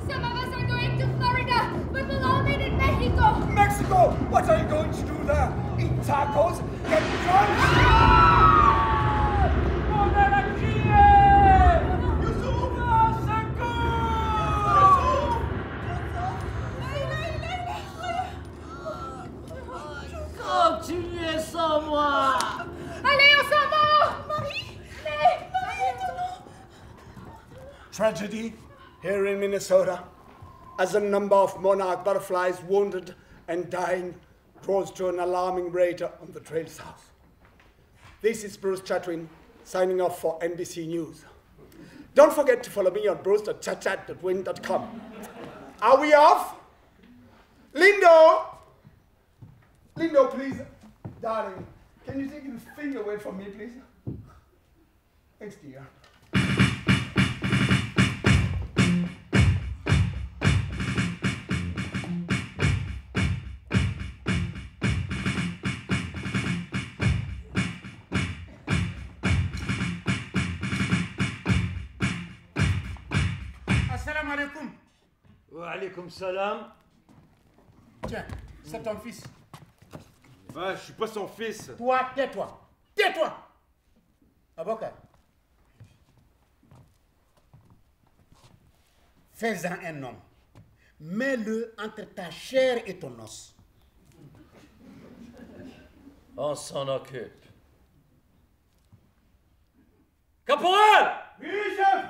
Some of us are going to Florida, but we'll all meet in Mexico. Mexico! What are you going to do there? Eat tacos? Get drunk? On a la criée! Youssouf! Continuez sans moi! Allez, on s'en va! Marie! Tragedy here in Minnesota, as the number of monarch butterflies wounded and dying grows to an alarming rate on the trail south. This is Bruce Chatwin, signing off for NBC News. Don't forget to follow me on bruce.chatchat.win.com. Are we off? Lindo! Lindo, please. Darling, can you take your finger away from me, please? Thanks, dear. Wa alaykoum salam. Tiens, c'est ton fils. Ouais, je suis pas son fils. Toi, tais-toi. Tais-toi. Avocat. Fais-en un homme. Mets-le entre ta chair et ton os. On s'en occupe. Caporal! Oui, chef!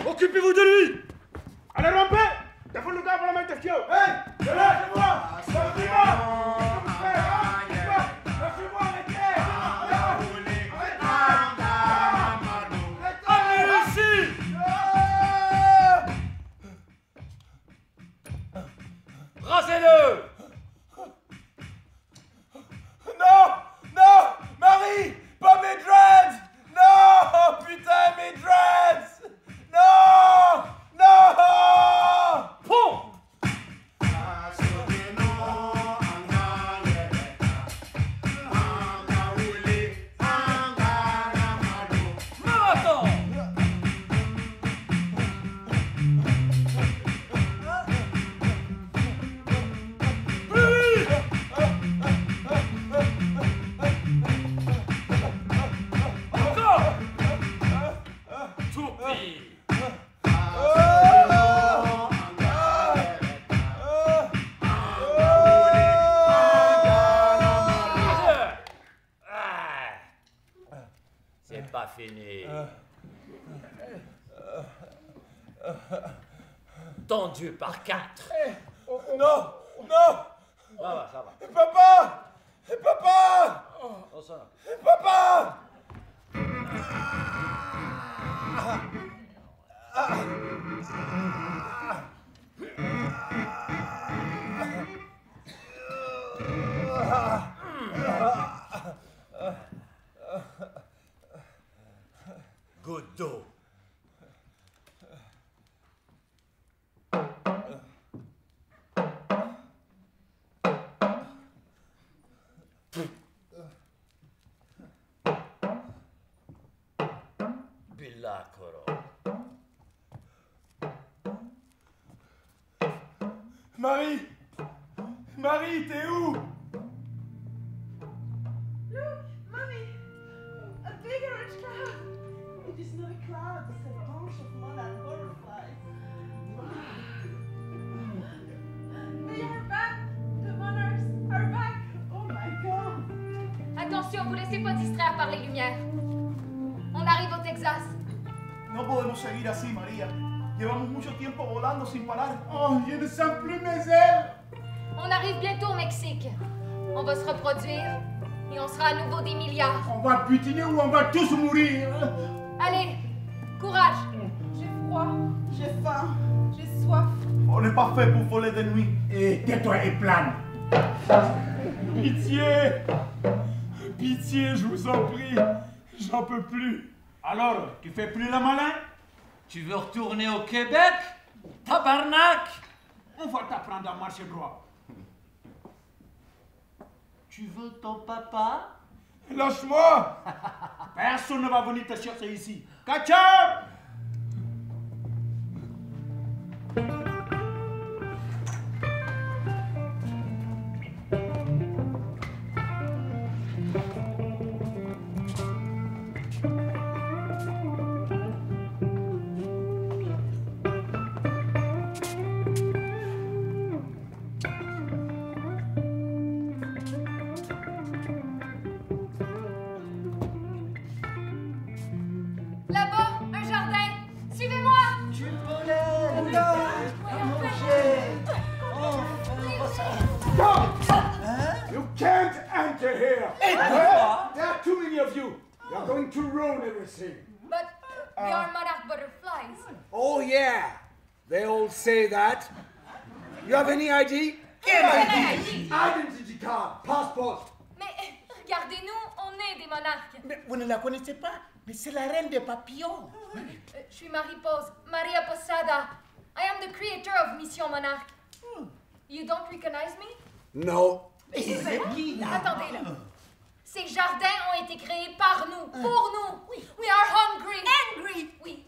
Occupez-vous de lui! Allez, rompez! Défends le gars pour la main de Kyo! Hey! C'est là, c'est moi! Lâchez-moi! Lâchez-moi, arrêtez! Allez ici! Rasez-le! Non! Non! Marie! Pas mes dreads! Non! Putain, mes dreads! Non! Non! Pom! Marathon! Encore! Toupie! C'est pas fini. Tendu par 4. Non! Non! Ça va. Papa! Papa! On s'en va. Papa! Goutte d'eau. Billacoro. Marie! Marie, t'es où? Look, Mommy! A big orange cloud! It is not a cloud, it's a bunch of monarch butterflies. They are back! The monarchs are back! Oh my god! Attention, vous laissez pas distraire par les lumières. On arrive au Texas. No podemos seguir así, María. Llevamos mucho tiempo volando sin parar. Oh, je ne sens plus mes ailes. On arrive bientôt au Mexique. On va se reproduire et on sera à nouveau des milliards. On va butiner ou on va tous mourir. Allez, courage. J'ai froid, J'ai faim. j'ai soif. On n'est pas fait pour voler de nuit. Et tais-toi et plane. Pitié! Pitié, je vous en prie! J'en peux plus! Alors, tu fais plus le malin? Tu veux retourner au Québec? Tabarnak! On va t'apprendre à marcher droit. Tu veux ton papa? Lâche-moi! Personne ne va venir te chercher ici. Catch up! Là-bas, un jardin. Suivez-moi. You can't enter here! There are too many of you! You're going to ruin everything! But we are monarch butterflies. Oh, yeah! They all say that. You have any ID? Identity card, passport. Mais regardez-nous, on est des monarques. Mais vous ne la connaissez pas? Mais c'est la reine des papillons. Je suis Marie-Pose, Maria Posada. I am the creator of Mission Monarque. You don't recognize me? No. Attendez là. Ces jardins ont été créés par nous, pour nous. We are hungry. Angry. Oui,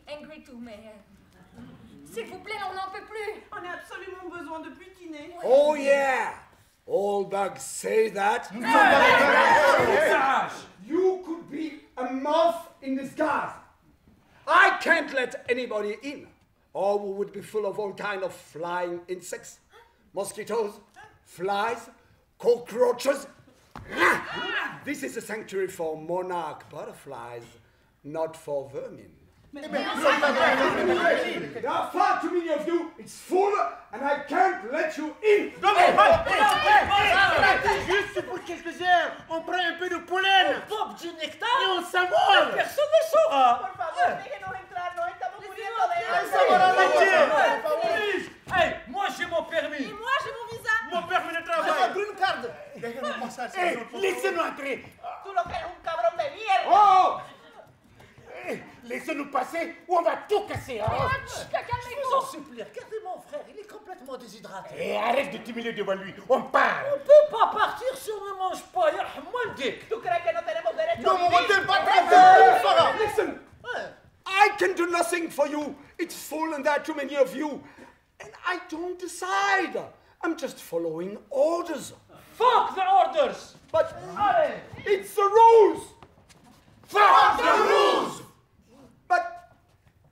demande de butiner. Oh yeah! All bugs say that. You could be a moth in disguise. I can't let anybody in, or we would be full of all kind of flying insects, mosquitoes, flies, cockroaches. This is a sanctuary for monarch butterflies, not for vermin. There are far too many of you. It's full, and I can't let you in. Juste pour quelques heures, on prend un peu de pollen. Pop du nectar. Et on s'envole. Personne ne saura. Por favor, déjenos entrar, nos estamos muriendo de hambre. Hey, moi j'ai mon permis. Et moi, j'ai mon visa. Mon permis de travail. Green card. Laissez-nous entrer. Tú lo que eres un cabrón de mierda. Oh! Laissez-nous passer ou on va tout casser. Hein? Je vous en supplie, regardez mon frère, il est complètement déshydraté. Et arrête de t'humilier devant lui. On part. On peut pas partir si on ne mange pas. Yarhamou le dick. ¿Tú crees que no tenemos derecho Non, a on vivir? va Listen, I can do nothing for you. It's full and there are too many of you. And I don't decide. I'm just following orders. Fuck the orders. But it's the rules. Fuck the rules! But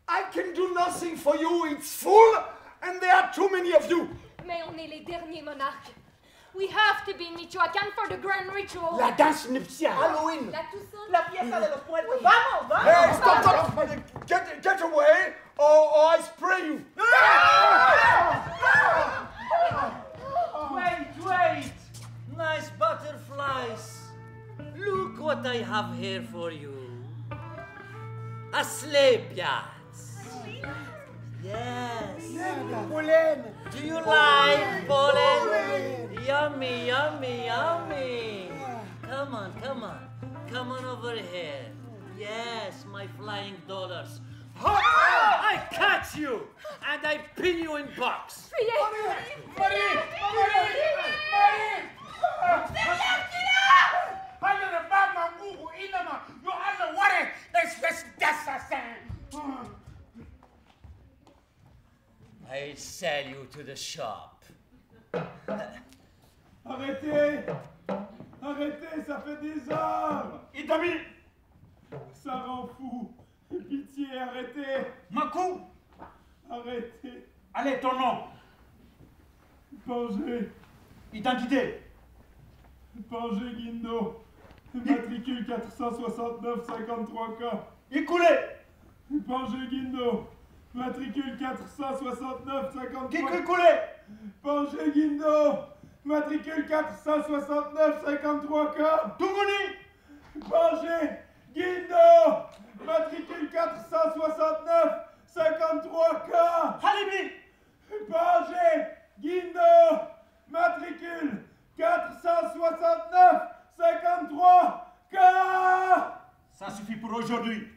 I can do nothing for you. It's full and there are too many of you. Mais on est les derniers monarques. We have to be in Michoacán for the grand ritual. La danse nuptiale. Halloween. La Toussaint. La fiesta de los muertos. Vamos, vamos. Hey, stop. Get away or I spray you. Wait. Nice butterflies. Look what I have here for you. Asclepiads. Yes. Pollen. Do you like pollen? Yummy. Come on over here. Yes, my flying dollars. I catch you and I pin you in box. Marie! I sell you to the shop. Arrêtez! Arrêtez, ça fait des heures! Itami! Ça rend fou! Pitié, arrêtez! Makou! Arrêtez! Allez, ton nom! Pangé! Identité! Pangé Guindo! Matricule 469-53K! Écoulé! Pangé Guindo! Matricule 469-53K! Qui écoulé? Pangé Guindo! Matricule 469-53K! Tougouni! Pangé Guindo! Matricule 469-53K! Halibi! Pangé Guindo! Matricule 469-53K! Ça suffit pour aujourd'hui.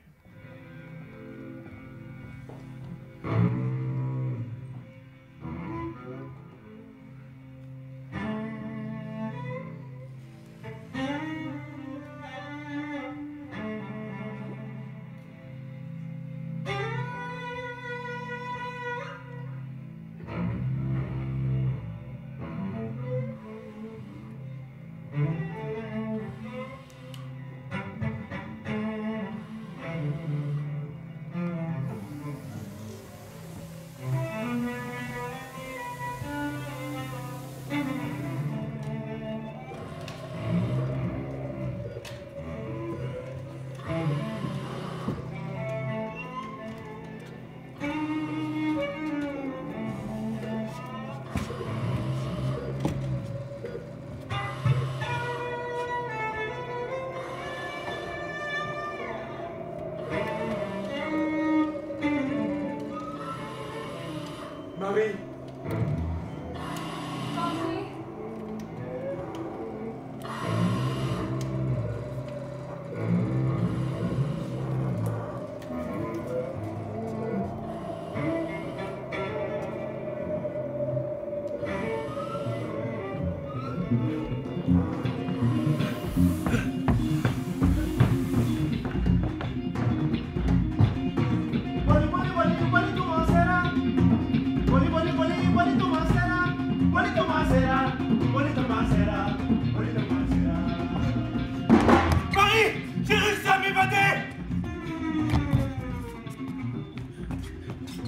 m'évader!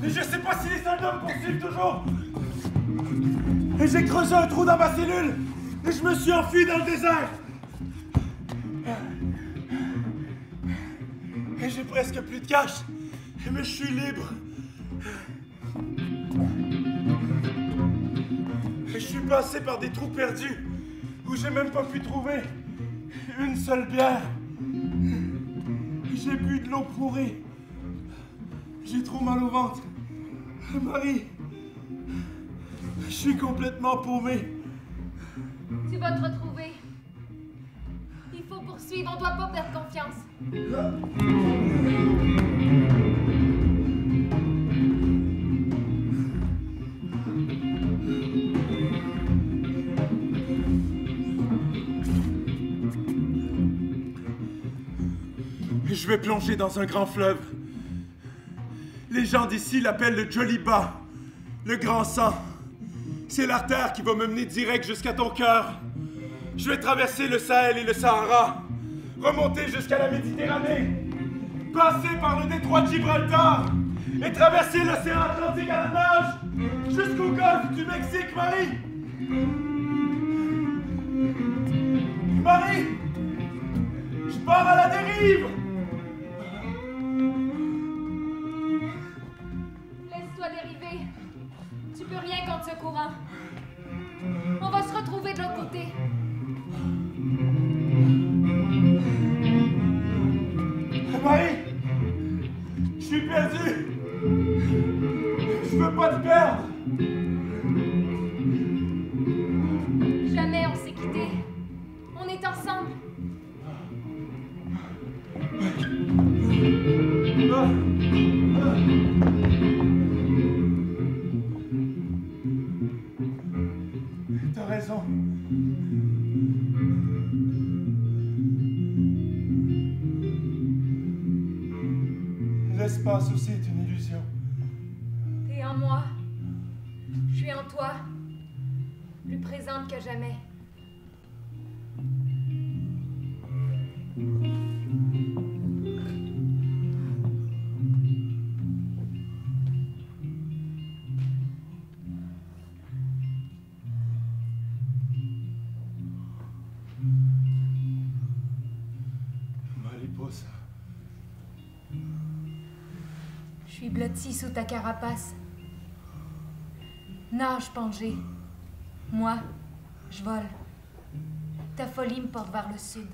Mais je sais pas si les soldats me poursuivent toujours! Et j'ai creusé un trou dans ma cellule! Et je me suis enfui dans le désert! Et j'ai presque plus de cash! Mais je suis libre! Et je suis passé par des trous perdus où j'ai même pas pu trouver une seule bière. J'ai bu de l'eau pourrie. J'ai trop mal au ventre. Marie, je suis complètement paumé. Tu vas te retrouver. Il faut poursuivre, on doit pas perdre confiance. Je vais plonger dans un grand fleuve. Les gens d'ici l'appellent le Djoliba, le grand sang. C'est l'artère qui va me mener direct jusqu'à ton cœur. Je vais traverser le Sahel et le Sahara, remonter jusqu'à la Méditerranée, passer par le détroit de Gibraltar et traverser l'océan Atlantique à la nage jusqu'au golfe du Mexique, Marie. Marie, je pars à la dérive. Laisse-toi dériver. Tu peux rien contre ce courant. On va se retrouver de l'autre côté. Marie, je suis perdu. Je veux pas te perdre. Jamais on s'est quittés. On est ensemble. T'as raison. L'espace aussi est une illusion. T'es en moi. Je suis en toi. Plus présente que jamais. Mariposa. Je suis blottie sous ta carapace. Nage, Pangée. Moi, je vole. Ta folie me porte vers le sud.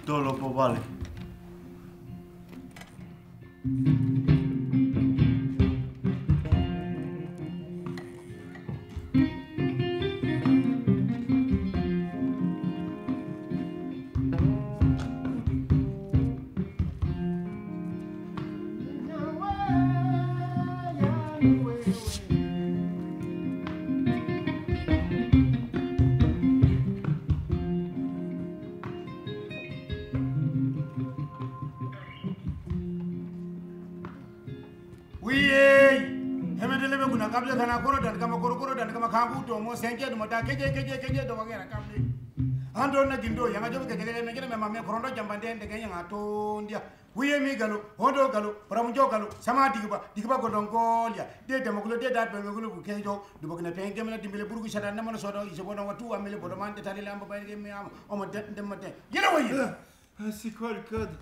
Dolopo vale. Hey, hemetele be kuna kabla kana koro dan kama kangu to mo senke do mata keje do wagera kabli. Ando na gindo yanga jobe keje na gele mama korondo jambande ndege yanga to ndia. Wiye mi galo, hondo galo, pramujo galo, sama digiba godongolia. De makulo de dat be makulo ku kejo do bokna tenge mena dimbele burgu shada na mona sodo iso bona watu amele bodo man de tali lamba ba mi am o mo de matin. Yena wayi. C'est quoi le code?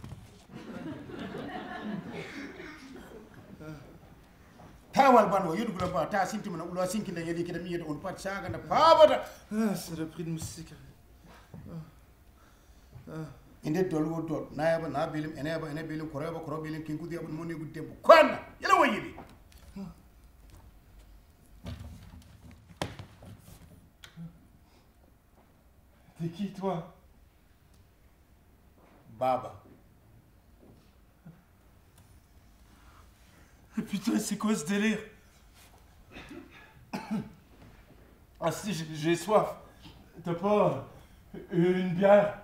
Tawal banwo yedu kula ba ta sinti mena ulo sinki na yedi kida mi yedu on pat saga na babada. C'est le prix de musique. Inde dolgo dol nayaba na bilim eneba ene bilim koreba koro bilim kinkudi abun moni gudde bu konna yela wayi. T'es qui toi? Baba. Putain, c'est quoi ce délire? Ah si, j'ai soif. T'as pas une bière?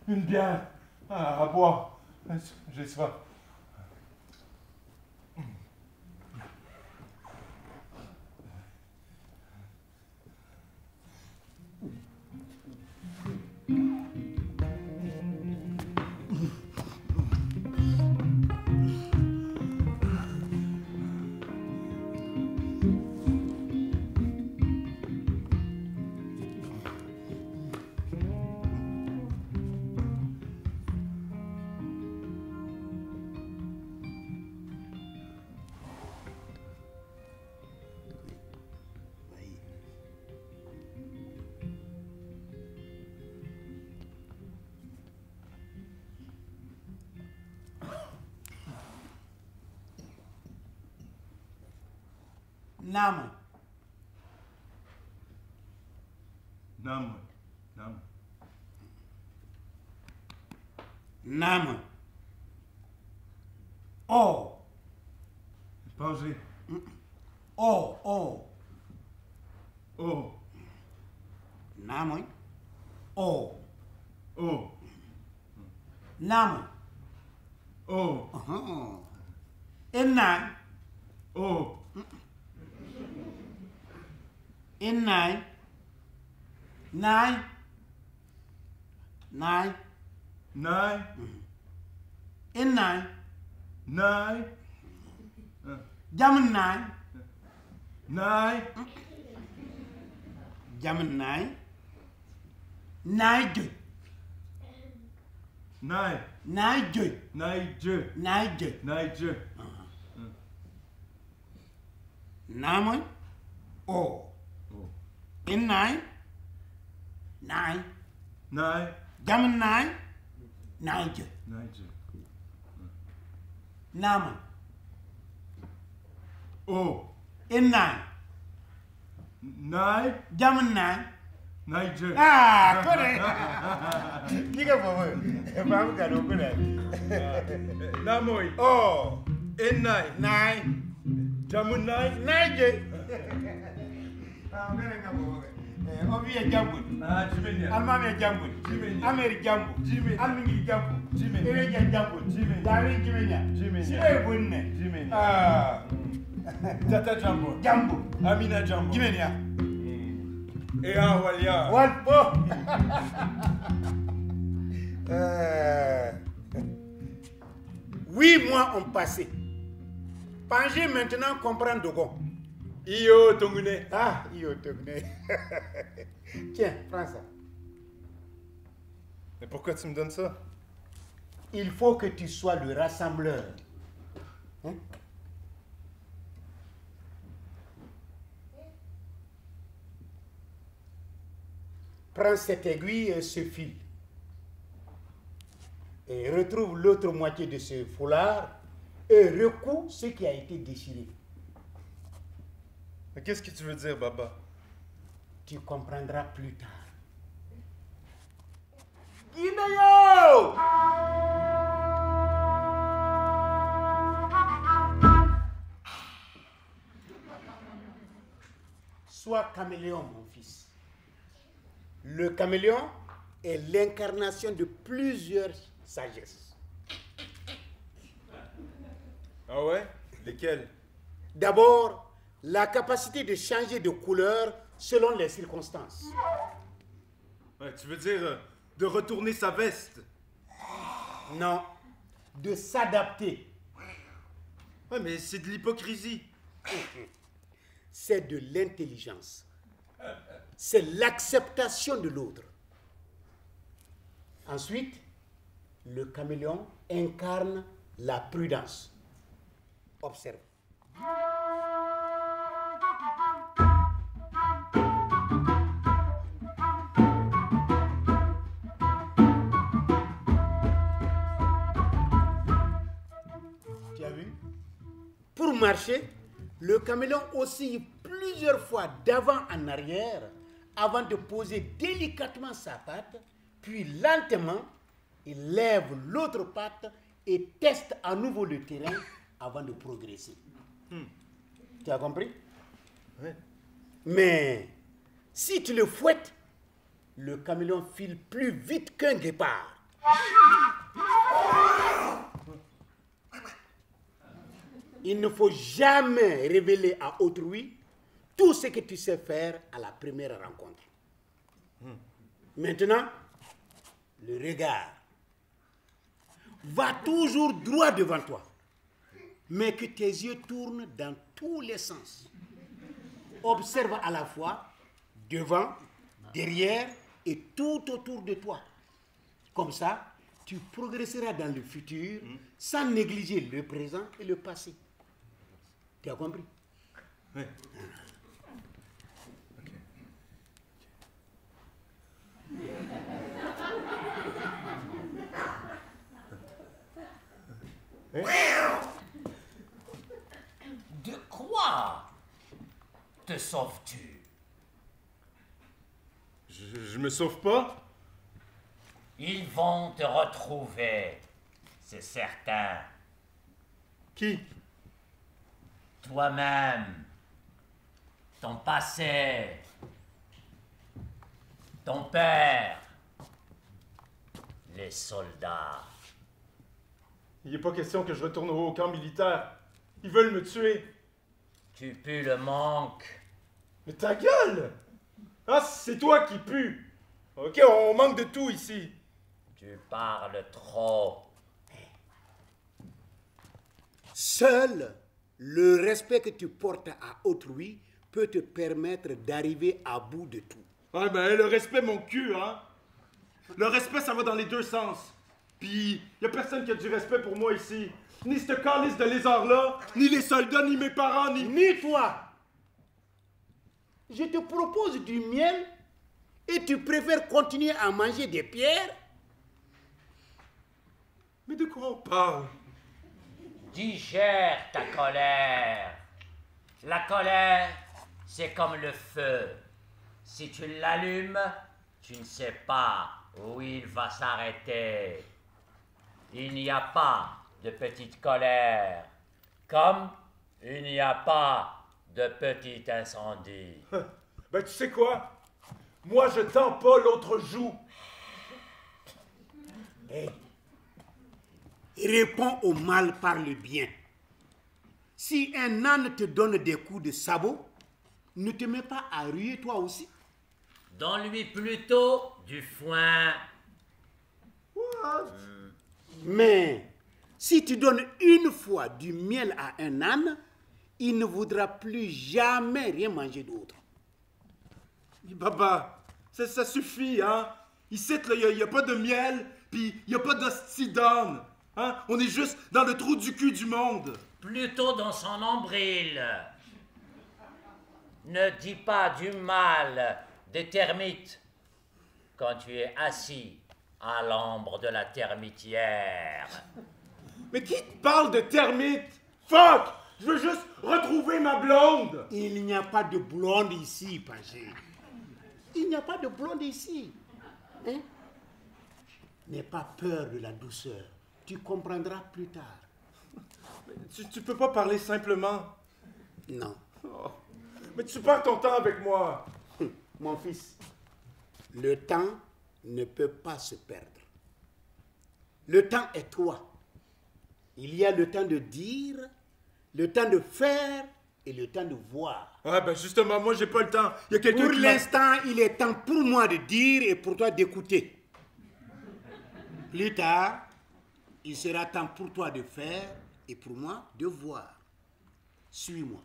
Une bière à boire. J'ai soif. Nam. Oh. Pangé. Oh. Nam. Oh. Nam. Enna. Oh. In nine. In nine. Jamin nine. Jamin nine. Nige. Namoy. Oh. In nine. Jamin nine. Nige. Namoy. Oh. In nine. Jamin nine. Niger. Ah, correct. Diga por vamos garoto, correct. Namoy. Oh. In nine. Jamun nine. Niger. Ah, mera ngabo. Obi e jambu. Ah, Jimenya. Alma me jambu. Jimenya. Ameri jambu. Jimenya. Almingi jambu. Jimenya. Ere jambu. Jimenya. Dari Jimenya. Jimenya. Sire bonne. Jimenya. Ah. Tata Jambo. Jambu. Amina Jambo. Jimenya. Et un Walia. Walpo. Oui, mois ont passé. Pangé maintenant comprend Dogon. Iyo Tongune. Ah, Iyo Tongune. Tiens, prends ça. Mais pourquoi tu me donnes ça? Il faut que tu sois le rassembleur. Hein? Prends cette aiguille et ce fil. Et retrouve l'autre moitié de ce foulard et recoue ce qui a été déchiré. Mais qu'est-ce que tu veux dire, Baba? Tu comprendras plus tard. Guinéo! Sois caméléon, mon fils. Le caméléon est l'incarnation de plusieurs sagesses. Ah ouais? Lesquels? D'abord, la capacité de changer de couleur selon les circonstances. Ouais, tu veux dire de retourner sa veste? Non, de s'adapter. Ouais, mais c'est de l'hypocrisie. C'est de l'intelligence. C'est l'acceptation de l'autre. Ensuite, le caméléon incarne la prudence. Observe. Tu as vu? Pour marcher, le caméléon oscille plusieurs fois d'avant en arrière avant de poser délicatement sa patte, puis lentement, il lève l'autre patte et teste à nouveau le terrain avant de progresser. Tu as compris? Oui. Mais si tu le fouettes, le caméléon file plus vite qu'un guépard. Il ne faut jamais révéler à autrui tout ce que tu sais faire à la première rencontre. Maintenant, le regard. Va toujours droit devant toi, mais que tes yeux tournent dans tous les sens. Observe à la fois devant, derrière et tout autour de toi. Comme ça, tu progresseras dans le futur sans négliger le présent et le passé. Tu as compris? Oui. De quoi te sauves-tu? Je me sauve pas? Ils vont te retrouver, c'est certain. Qui? Toi-même, ton passé, ton père, les soldats. Il n'est pas question que je retourne au camp militaire. Ils veulent me tuer. Tu pues le manque. Mais ta gueule! Ah, c'est toi qui pues. Ok, on manque de tout ici. Tu parles trop. Seul le respect que tu portes à autrui peut te permettre d'arriver à bout de tout. Ouais, ben le respect, mon cul, hein? Le respect, ça va dans les deux sens. Puis, y a personne qui a du respect pour moi ici. Ni ce calice de lézard-là, ni les soldats, ni mes parents, ni toi. Je te propose du miel et tu préfères continuer à manger des pierres? Mais de quoi on parle? Digère ta colère. La colère, c'est comme le feu. Si tu l'allumes, tu ne sais pas où il va s'arrêter. Il n'y a pas de petite colère, comme il n'y a pas de petit incendie. Ben tu sais quoi? Moi je tends pas l'autre joue. Hey. Réponds au mal par le bien. Si un âne te donne des coups de sabot, ne te mets pas à ruer toi aussi. Donne-lui plutôt du foin. Mais si tu donnes une fois du miel à un âne, il ne voudra plus jamais rien manger d'autre. Baba, ça suffit, hein? Ici, il n'y a pas de miel, puis il n'y a pas d'hostie d'âne. Hein? On est juste dans le trou du cul du monde. Plutôt dans son nombril. Ne dis pas du mal des termites quand tu es assis à l'ombre de la termitière. Mais qui te parle de termites? Fuck! Je veux juste retrouver ma blonde! Il n'y a pas de blonde ici, Pagé. Il n'y a pas de blonde ici. Hein? N'aie pas peur de la douceur. Tu comprendras plus tard. Tu peux pas parler simplement. Non. Oh. Mais tu perds ton temps avec moi. Mon fils, le temps ne peut pas se perdre. Le temps est toi. Il y a le temps de dire, le temps de faire et le temps de voir. Ouais, ben justement, moi, j'ai pas le temps. Il y a quelqu'un Pour qui m'a- l'instant, il est temps pour moi de dire et pour toi d'écouter. Plus tard, il sera temps pour toi de faire et pour moi de voir. Suis-moi.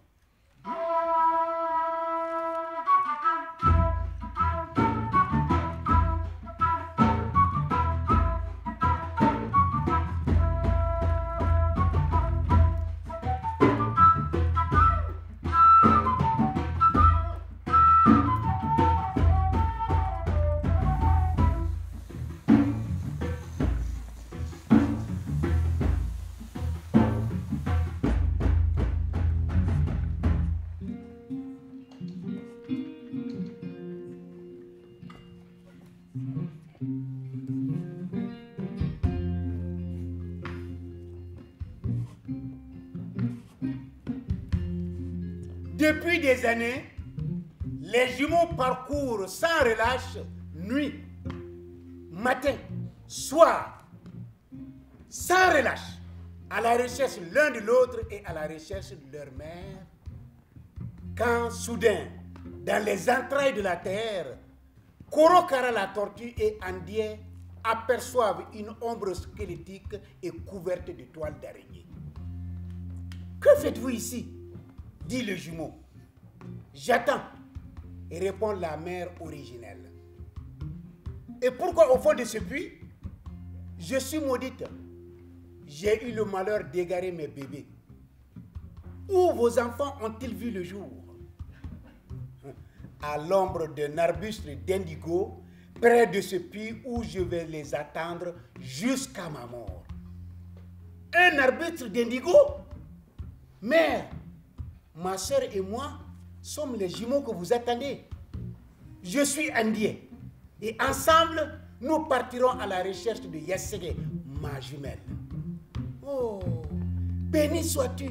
Depuis des années, les jumeaux parcourent sans relâche nuit, matin, soir, sans relâche, à la recherche l'un de l'autre et à la recherche de leur mère. Quand soudain, dans les entrailles de la terre, Korokara la tortue et Andie aperçoivent une ombre squelettique et couverte de toiles d'araignée. Que faites-vous ici? Dit le jumeau. J'attends, répond la mère originelle. Et pourquoi au fond de ce puits? Je suis maudite. J'ai eu le malheur d'égarer mes bébés. Où vos enfants ont-ils vu le jour? À l'ombre d'un arbuste d'indigo, près de ce puits où je vais les attendre jusqu'à ma mort. Un arbuste d'indigo? Mère, ma soeur et moi sommes les jumeaux que vous attendez. Je suis Andie et ensemble, nous partirons à la recherche de Yasege, ma jumelle. Oh, béni sois-tu.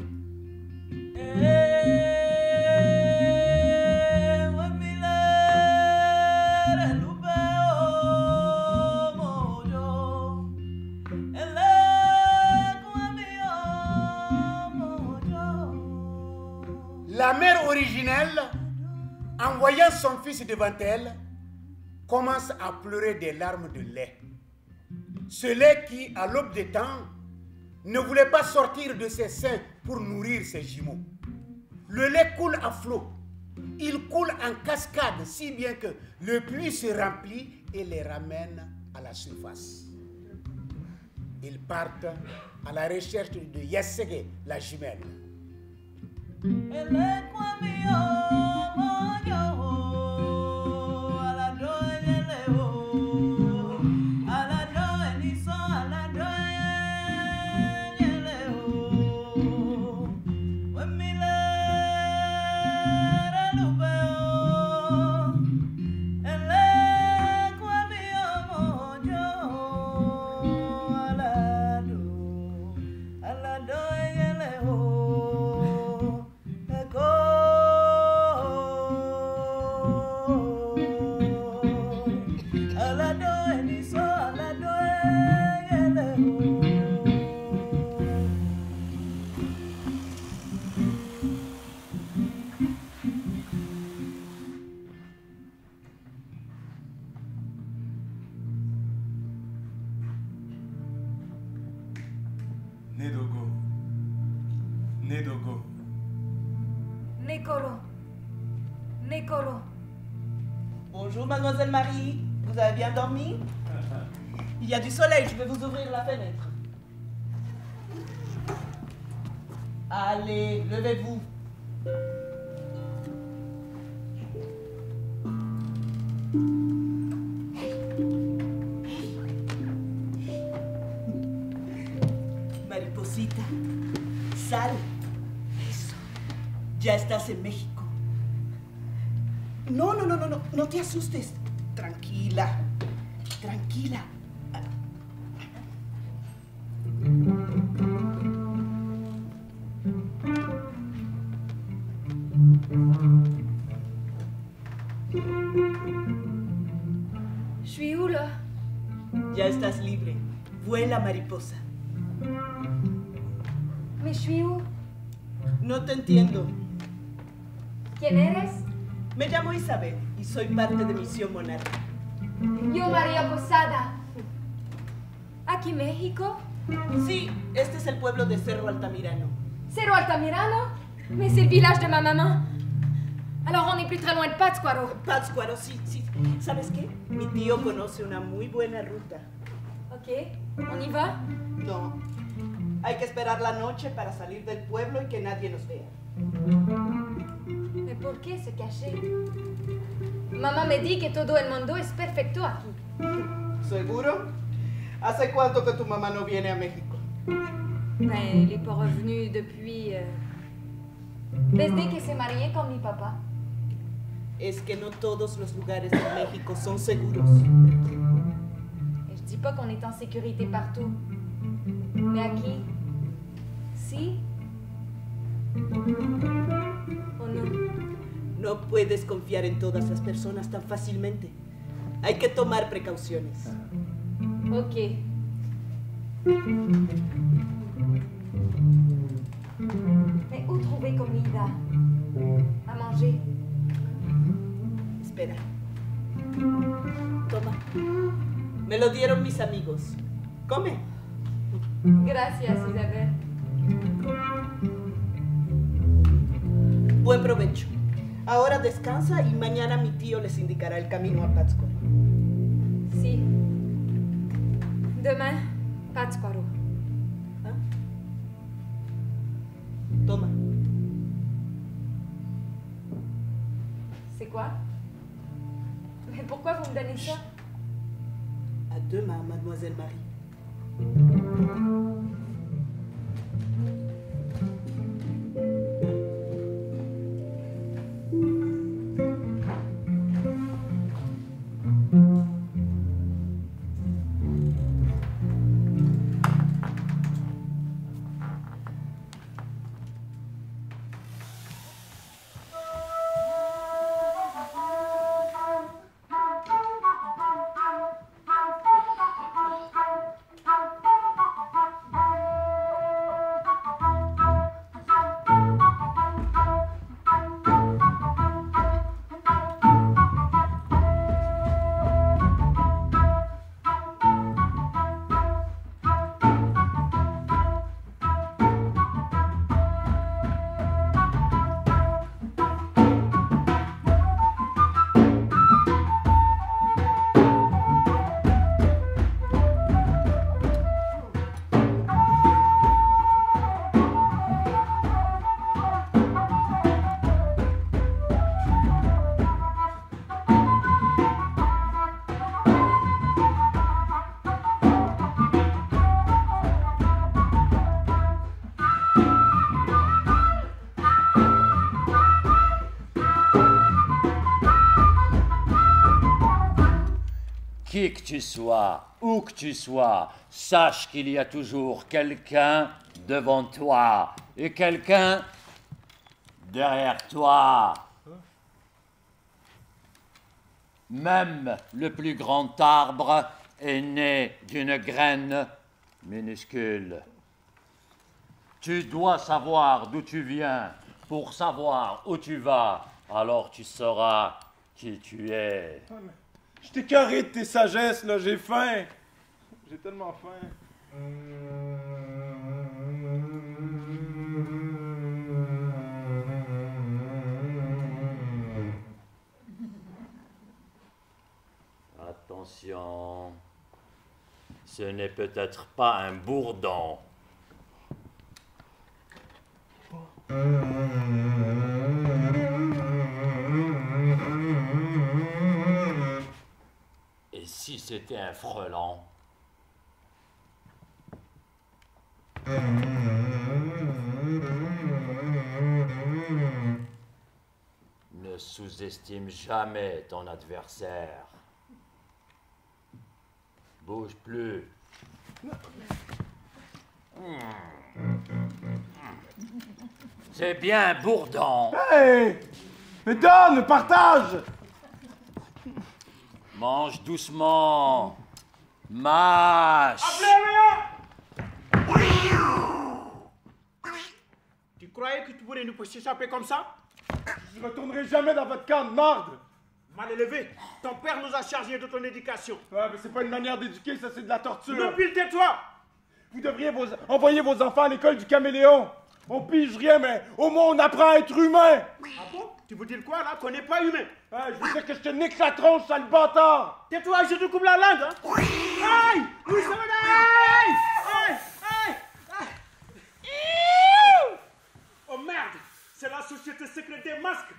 La mère originelle, en voyant son fils devant elle, commence à pleurer des larmes de lait. Ce lait qui, à l'aube des temps, ne voulait pas sortir de ses seins pour nourrir ses jumeaux. Le lait coule à flot. Il coule en cascade, si bien que le puits se remplit et les ramène à la surface. Ils partent à la recherche de Yasege, la jumelle. Nedogo. Nedogo. Nekoro. Nekoro. Bonjour, mademoiselle Marie. Vous avez bien dormi? Il y a du soleil, je vais vous ouvrir la fenêtre. Allez, levez-vous. Mariposita, sal. Eso. Ya estás en México. No, no, no, no, no, no te asustes. Tranquila, tranquila. Je suis où là? Ya estás libre. Vuela, mariposa. ¿Me suis où? No te entiendo. ¿Quién eres? Me llamo Isabel y soy parte de Misión Monarca. Yo, María Posada. ¿Aquí México? Sí, este es el pueblo de Cerro Altamirano. ¿Cerro Altamirano? Mais c'est le village de ma maman. Alors on n'est plus très loin de Pátzcuaro. Pátzcuaro, sí, sí. ¿Sabes qué? Mi tío conoce una muy buena ruta. Ok, ¿on y va? No. Hay que esperar la noche para salir del pueblo y que nadie nos vea. ¿Mais por qué se cacher? Mamá me dit que todo el mundo es perfecto aquí. ¿Seguro? ¿Hace cuánto que tu mamá no viene a México? Mais il est pas revenu depuis... desde que se marié con mi papá. Es que no todos los lugares de México son seguros. Et je dis pas qu'on est en sécurité partout. Mais aquí, sí. ¿O no? No puedes confiar en todas las personas tan fácilmente. Hay que tomar precauciones. Ok. Mais où trouver comida? À manger? Espera. Toma. Me lo dieron mis amigos. Come. Gracias, Isabel. Buen provecho. Ahora descansa y mañana mi tío les indicará el camino a Pátzcuaro. Sí. Demain, Pátzcuaro. ¿Ah? Toma. C'est quoi? Mais pourquoi vous me donnez ça? À demain, mademoiselle Marie. Qui que tu sois, où que tu sois, sache qu'il y a toujours quelqu'un devant toi et quelqu'un derrière toi. Même le plus grand arbre est né d'une graine minuscule. Tu dois savoir d'où tu viens pour savoir où tu vas, alors tu sauras qui tu es. Je t'ai carré de tes sagesses, là, j'ai faim. J'ai tellement faim. Attention, ce n'est peut-être pas un bourdon. Et si c'était un frelon? Ne sous-estime jamais ton adversaire. Bouge plus. C'est bien, bourdon. Hey! Mais donne, partage! Mange doucement. Mâche. Appelez-moi! pourrais nous échapper comme ça? Je ne retournerai jamais dans votre camp de marde. Mal élevé, ton père nous a chargés de ton éducation. Ouais, mais c'est pas une manière d'éduquer, ça c'est de la torture. Non, pile, tais-toi! Vous devriez envoyer vos enfants à l'école du caméléon. On pige rien, mais au moins on apprend à être humain. Ah bon? Tu veux dire quoi là? Qu'on n'est pas humain? Ouais, je veux dire que je te nique la tronche, sale bâtard. Tais-toi, je te coupe la langue, hein? Aïe! Nous sommes aïe! Aïe! Aïe! Aïe! Oh merde! C'est la société secrète des masques!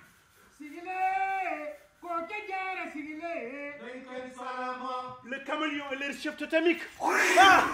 Le caméléon et les chefs totémiques! Ah!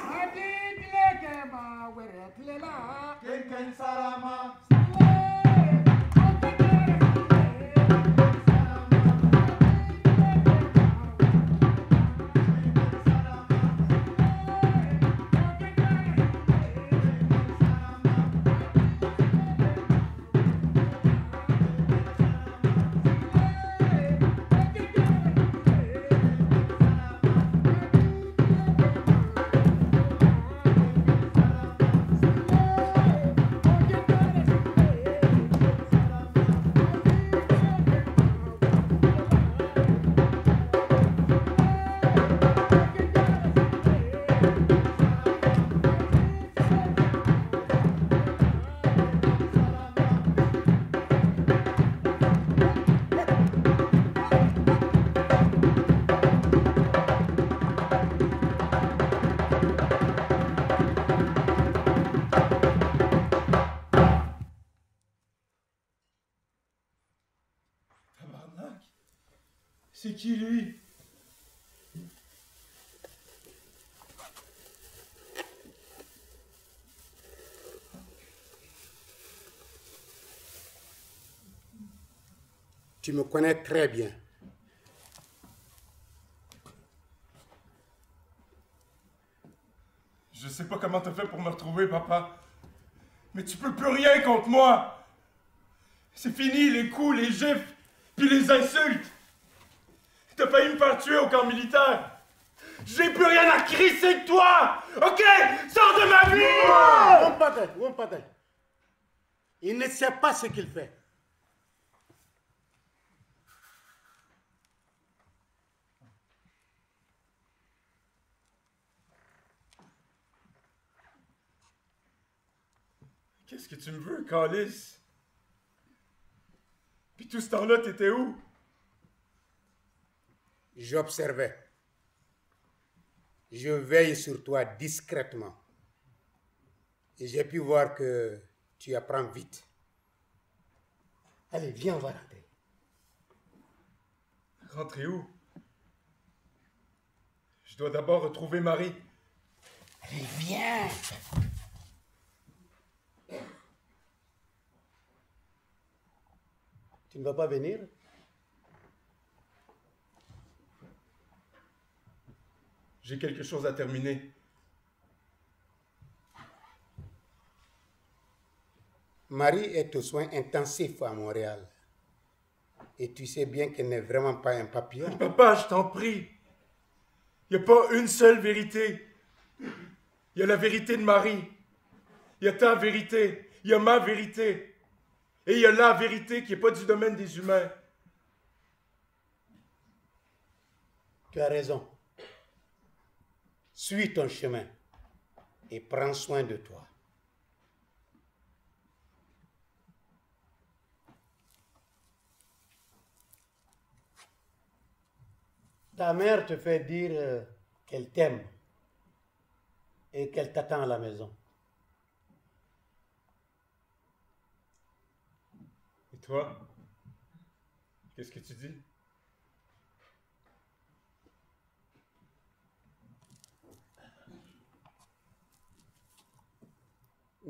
C'est qui lui? Tu me connais très bien. Je sais pas comment t'as fait pour me retrouver, papa. Mais tu peux plus rien contre moi. C'est fini, les coups, les gifles, puis les insultes. T'as failli me faire tuer au camp militaire. J'ai plus rien à crisser de toi. Ok? Sors de ma vie! Wompadel. Il ne sait pas ce qu'il fait. Qu'est-ce que tu me veux, Calice? Puis tout ce temps-là, t'étais où? J'observais. Je veille sur toi discrètement. Et j'ai pu voir que tu apprends vite. Allez, viens, on va rentrer. Rentrer où? Je dois d'abord retrouver Marie. Allez, viens! Tu ne vas pas venir? J'ai quelque chose à terminer. Marie est aux soins intensifs à Montréal. Et tu sais bien qu'elle n'est vraiment pas un papillon. Papa, je t'en prie. Il n'y a pas une seule vérité. Il y a la vérité de Marie. Il y a ta vérité. Il y a ma vérité. Et il y a la vérité qui n'est pas du domaine des humains. Tu as raison. Suis ton chemin et prends soin de toi. Ta mère te fait dire qu'elle t'aime et qu'elle t'attend à la maison. Et toi? Qu'est-ce que tu dis?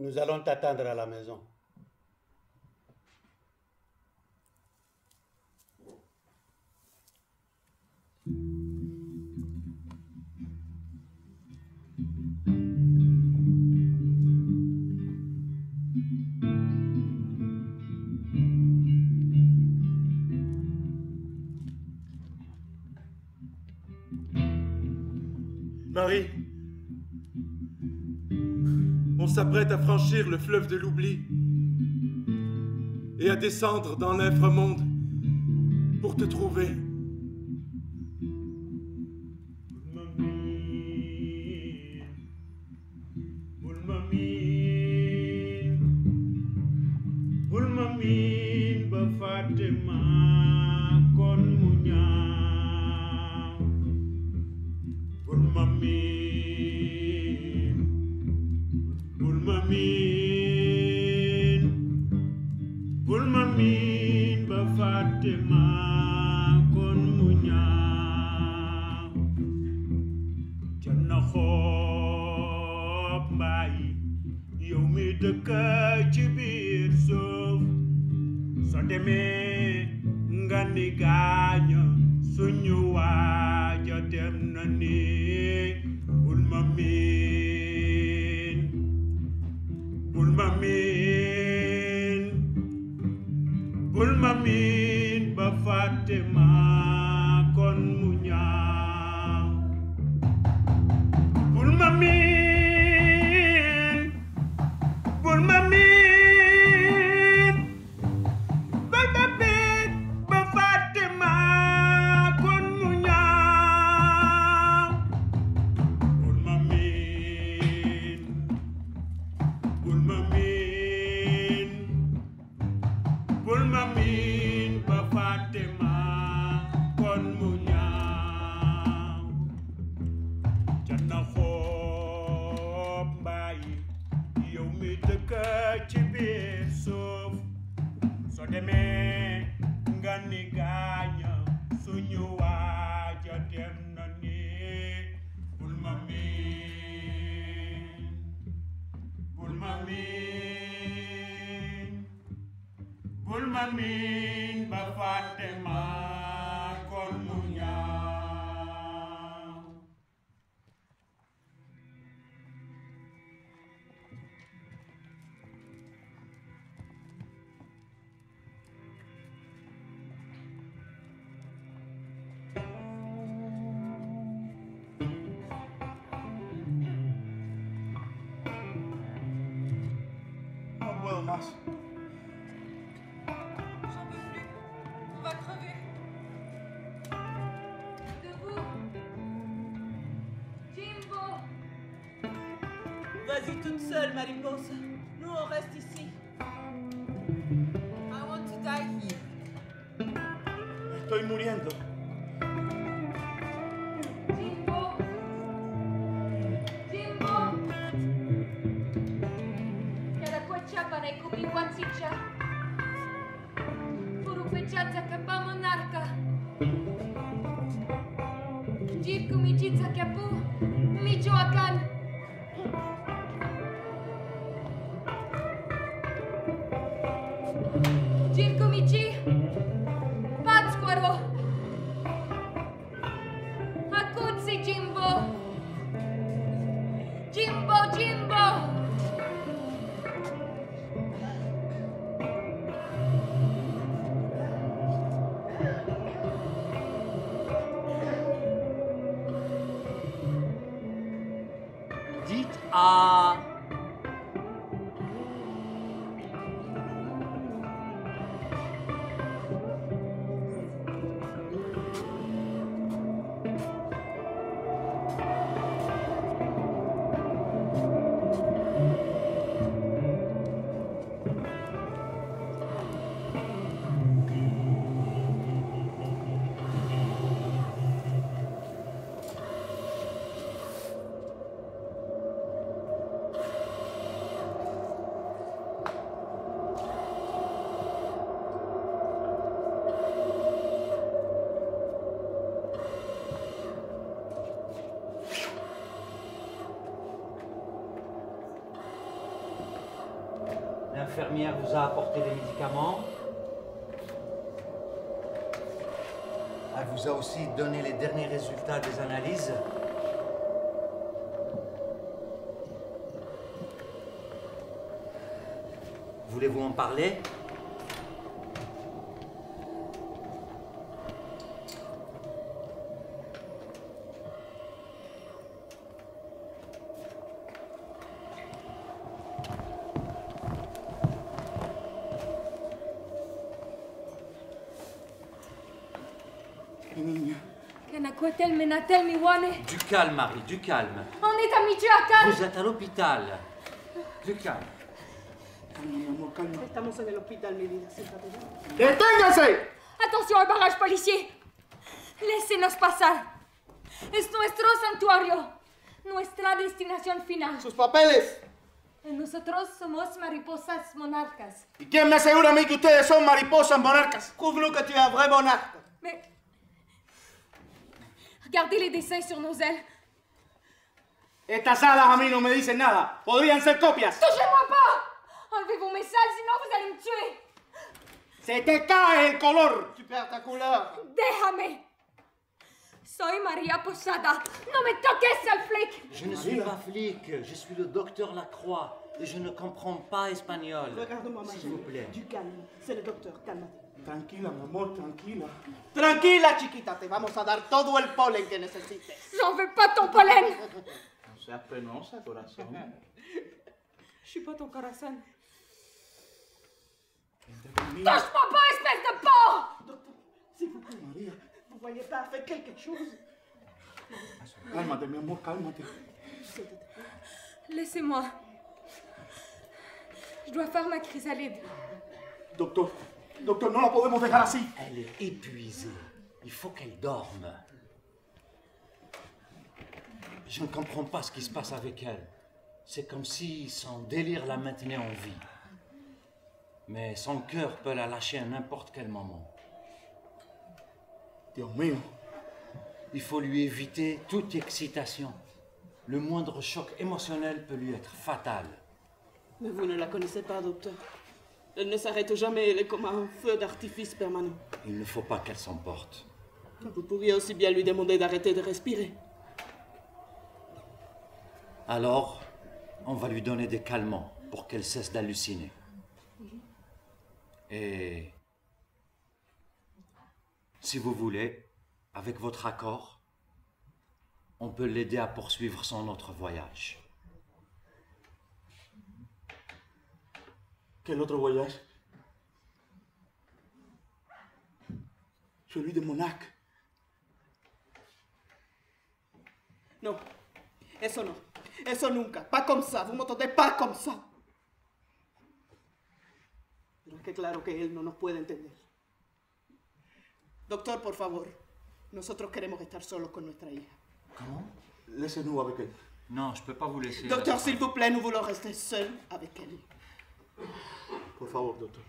Nous allons t'attendre à la maison. Marie, on s'apprête à franchir le fleuve de l'oubli. et à descendre dans l'inframonde pour te trouver. J'en peux plus. On va crever. Debout. Jimbo. Vas-y toute seule, Mariposa. Nous, on reste ici. I want to die here. Estoy muriendo. Jimbo. Jimbo. Pane kupi wancicha. Puru pechaza kapa monarka. Dziwku mi dzica kapu. Michoacán. Dziwku mi ci. Pátzcuaro. Hakutsi Jimbo. Jimbo, Jimbo. L'infirmière vous a apporté des médicaments. Elle vous a aussi donné les derniers résultats des analyses. Voulez-vous en parler? niña. Kenakuetel menatel miwane. Du calme, Marie, du calme. On est habitué à calme. Vous êtes à l'hôpital. Du calme. Estamos en el hospital, mi vida. Siéntate. ¡Deténgase! Attention al barrage policier. Lésenos pasar. Es nuestro santuario. Nuestra destinación final. ¡Sus papeles! Nosotros somos mariposas monarcas. ¿Y quién me asegura a mí que ustedes son mariposas monarcas? Prouve-nous que tu es un vrai monarque. Mais... Regardez les dessins sur nos ailes. Estas alas a mí no me dicen nada. Podrían ser copias. Touchez-moi pas! Enlevez vos messages, sinon vous allez me tuer. ¡Se te cae el color! Tu perds ta couleur. Déjame. Soy María Posada. No me toques, sale flic. Je ne suis pas flic, je suis le docteur Lacroix et je ne comprends pas espagnol. Regarde-moi, s'il vous plaît. Du calme. C'est le docteur. Calme-toi. Tranquila, mi amor, tranquila. Tranquila, chiquita. Te vamos a dar todo el polen que necesites. J'en veux pas ton pollen. No seas penosa, corazón. Je suis pas ton corazon. Touche-moi pas, espèce de porc! Docteur, s'il vous plaît, María. Vous voyez pas, faites quelque chose. Cálmate, mi amor, cálmate. Laissez-moi. Je dois faire ma chrysalide. Doctor, doctor, no la podemos dejar así. Elle est épuisée. Il faut qu'elle dorme. Je ne comprends pas ce qui se passe avec elle. C'est comme si son délire la maintenait en vie. Mais son cœur peut la lâcher à n'importe quel moment. Dios mío. Il faut lui éviter toute excitation. Le moindre choc émotionnel peut lui être fatal. Mais vous ne la connaissez pas, docteur. Elle ne s'arrête jamais, elle est comme un feu d'artifice permanent. Il ne faut pas qu'elle s'emporte. Vous pourriez aussi bien lui demander d'arrêter de respirer. Alors, on va lui donner des calmants pour qu'elle cesse d'halluciner. Et si vous voulez, avec votre accord, on peut l'aider à poursuivre son autre voyage. Quel autre voyage? Celui de Monac. No, eso no. Eso nunca. Pas comme ça. Vous m'entendez? Pas comme ça. Pero es que claro que él no nos puede entender. Doctor, por favor. Nosotros queremos estar solos con nuestra hija. Comment? Laissez-nous avec elle. Non, je peux pas vous laisser. Docteur, s'il vous plaît, nous voulons rester seuls avec elle. Por favor, doctor.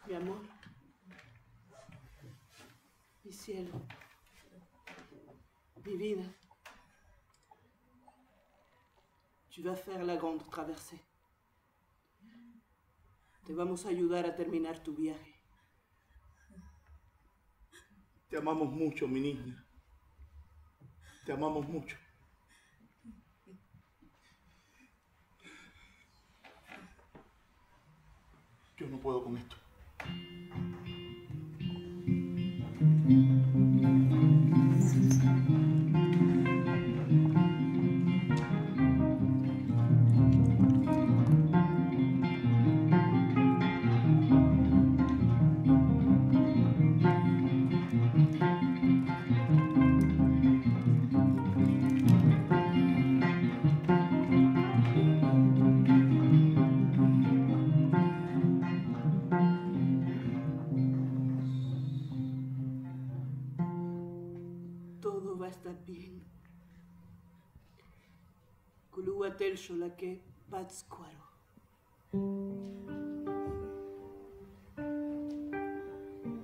Mi amor. Mi cielo. Mi vida. Tu vas faire la grande traversée. Te vamos a ayudar a terminar tu viaje. Te amamos mucho, mi niña. Te amamos mucho. Yo no puedo con esto. Todo va a estar bien. Kuluatel Sholake Batsquaro.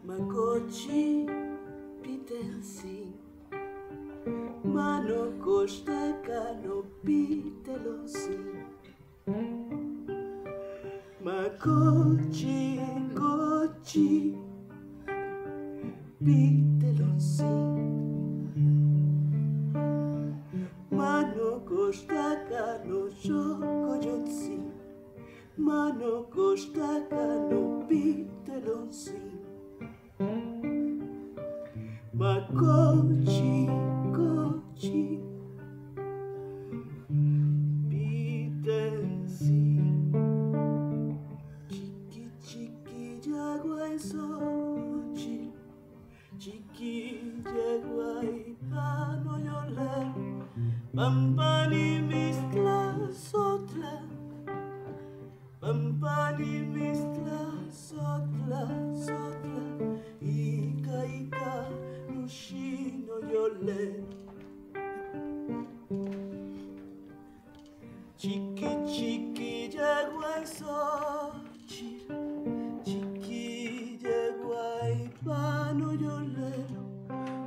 Makochi Pitensi. Mano Costa Cano Pitelosi. Makochi Kochi Pitelosi. Mano Costa Cano Chocoyotsi. Mano Costa Cano Pitelosi. Makochi Kochi Chiki jegwai pano yole Bampani mistla sotla Bampani mistla sotla sotla Ika ika nushino yole Chiki chiki jegwai sochi Chiki jegwai pano yole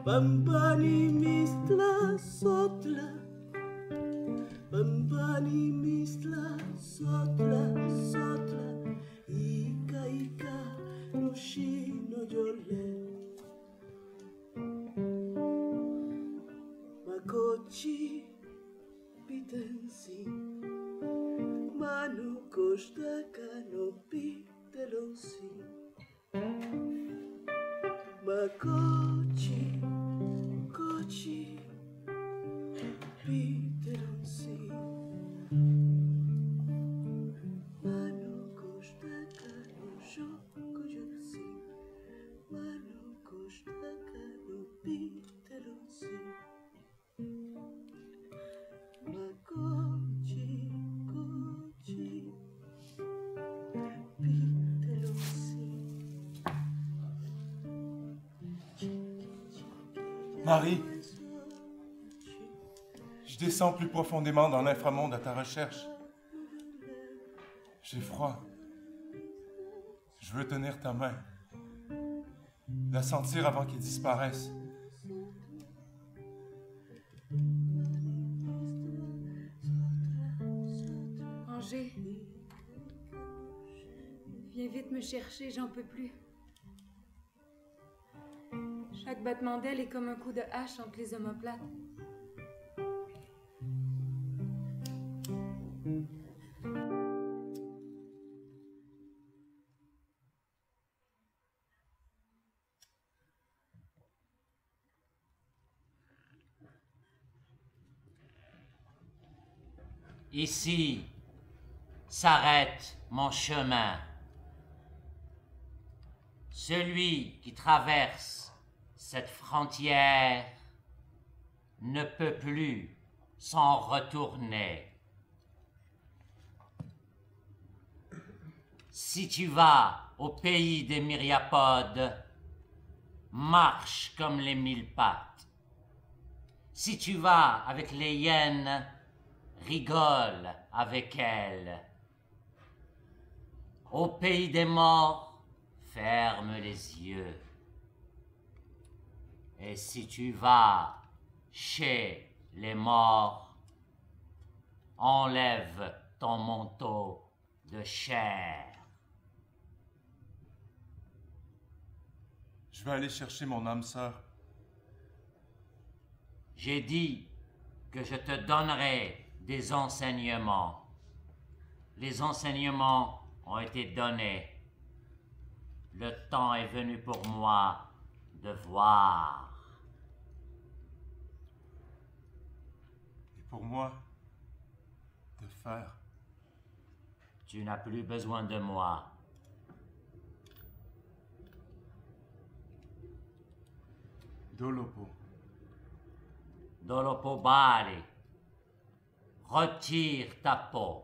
Bampani mistla sotla Bampani mistla sotla sotla Ika ika nushino yole Makochi pitensi Manu koshta kanopi telosi Makochi kochi pitelonsi Manu koshta kanosho kojosi Manu koshta kanopi telosi Makochi kochi Marie, je descends plus profondément dans l'inframonde à ta recherche. J'ai froid. Je veux tenir ta main, la sentir avant qu'elle disparaisse. Angers, viens vite me chercher, j'en peux plus. Chaque battement d'aile est comme un coup de hache entre les omoplates. Ici s'arrête mon chemin. Celui qui traverse cette frontière ne peut plus s'en retourner. Si tu vas au pays des myriapodes, marche comme les 1000 pattes. Si tu vas avec les hyènes, rigole avec elles. Au pays des morts, ferme les yeux. Et si tu vas chez les morts, enlève ton manteau de chair. Je vais aller chercher mon âme sœur. J'ai dit que je te donnerai des enseignements. Les enseignements ont été donnés. Le temps est venu pour moi de voir. Et pour moi, de faire. Tu n'as plus besoin de moi. Dolopo. Dolopo Bali. Retire ta peau.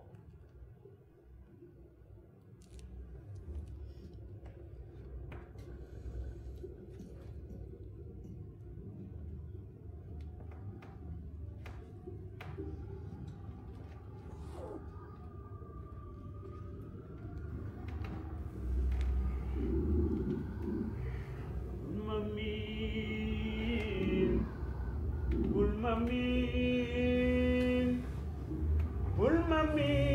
Ulmamin,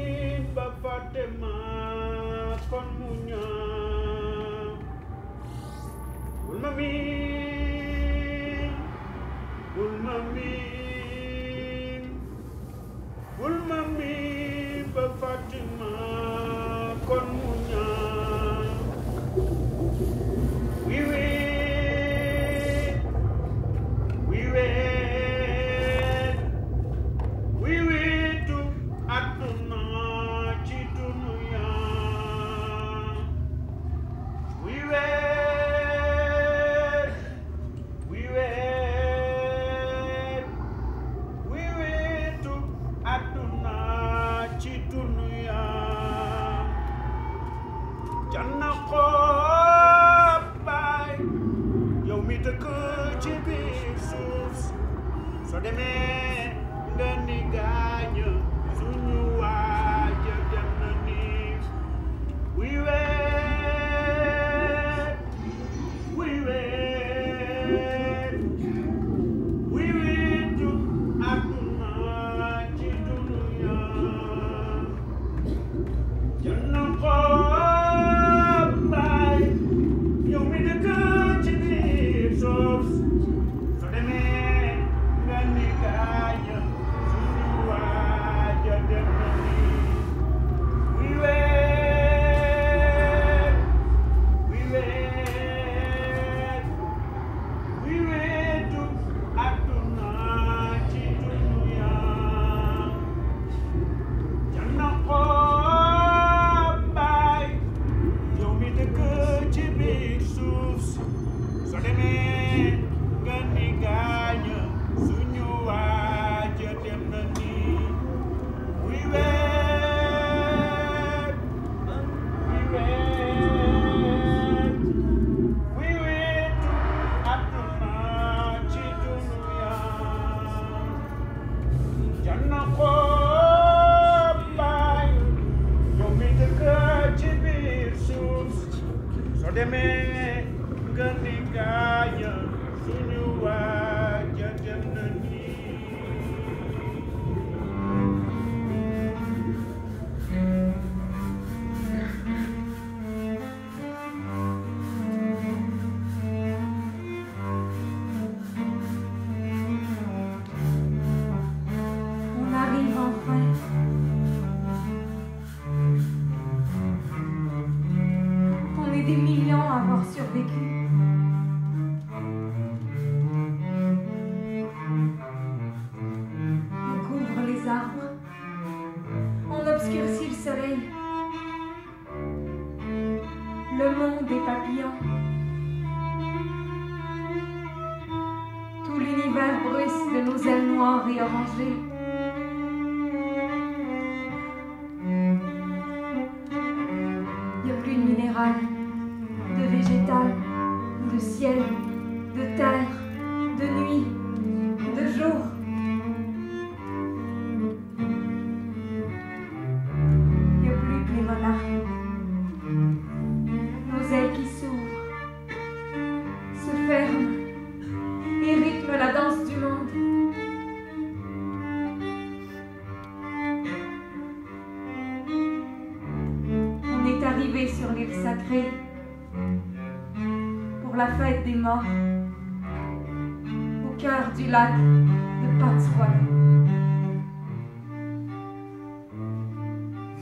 Au cœur du lac de Patswana.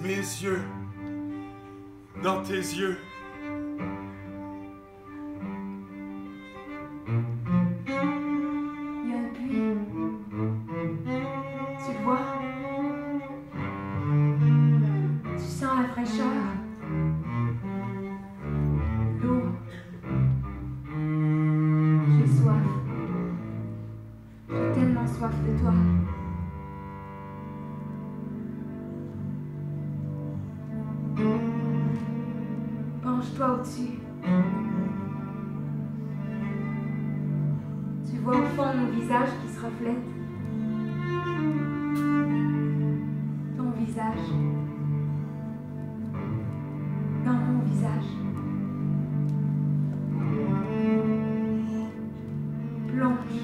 Mes yeux, dans tes yeux. Il y a un puits. Tu le vois? Tu sens la fraîcheur? Soif de toi. Penche-toi au-dessus. Tu vois au fond nos visages qui se reflètent. Ton visage. Dans mon visage. Plonge.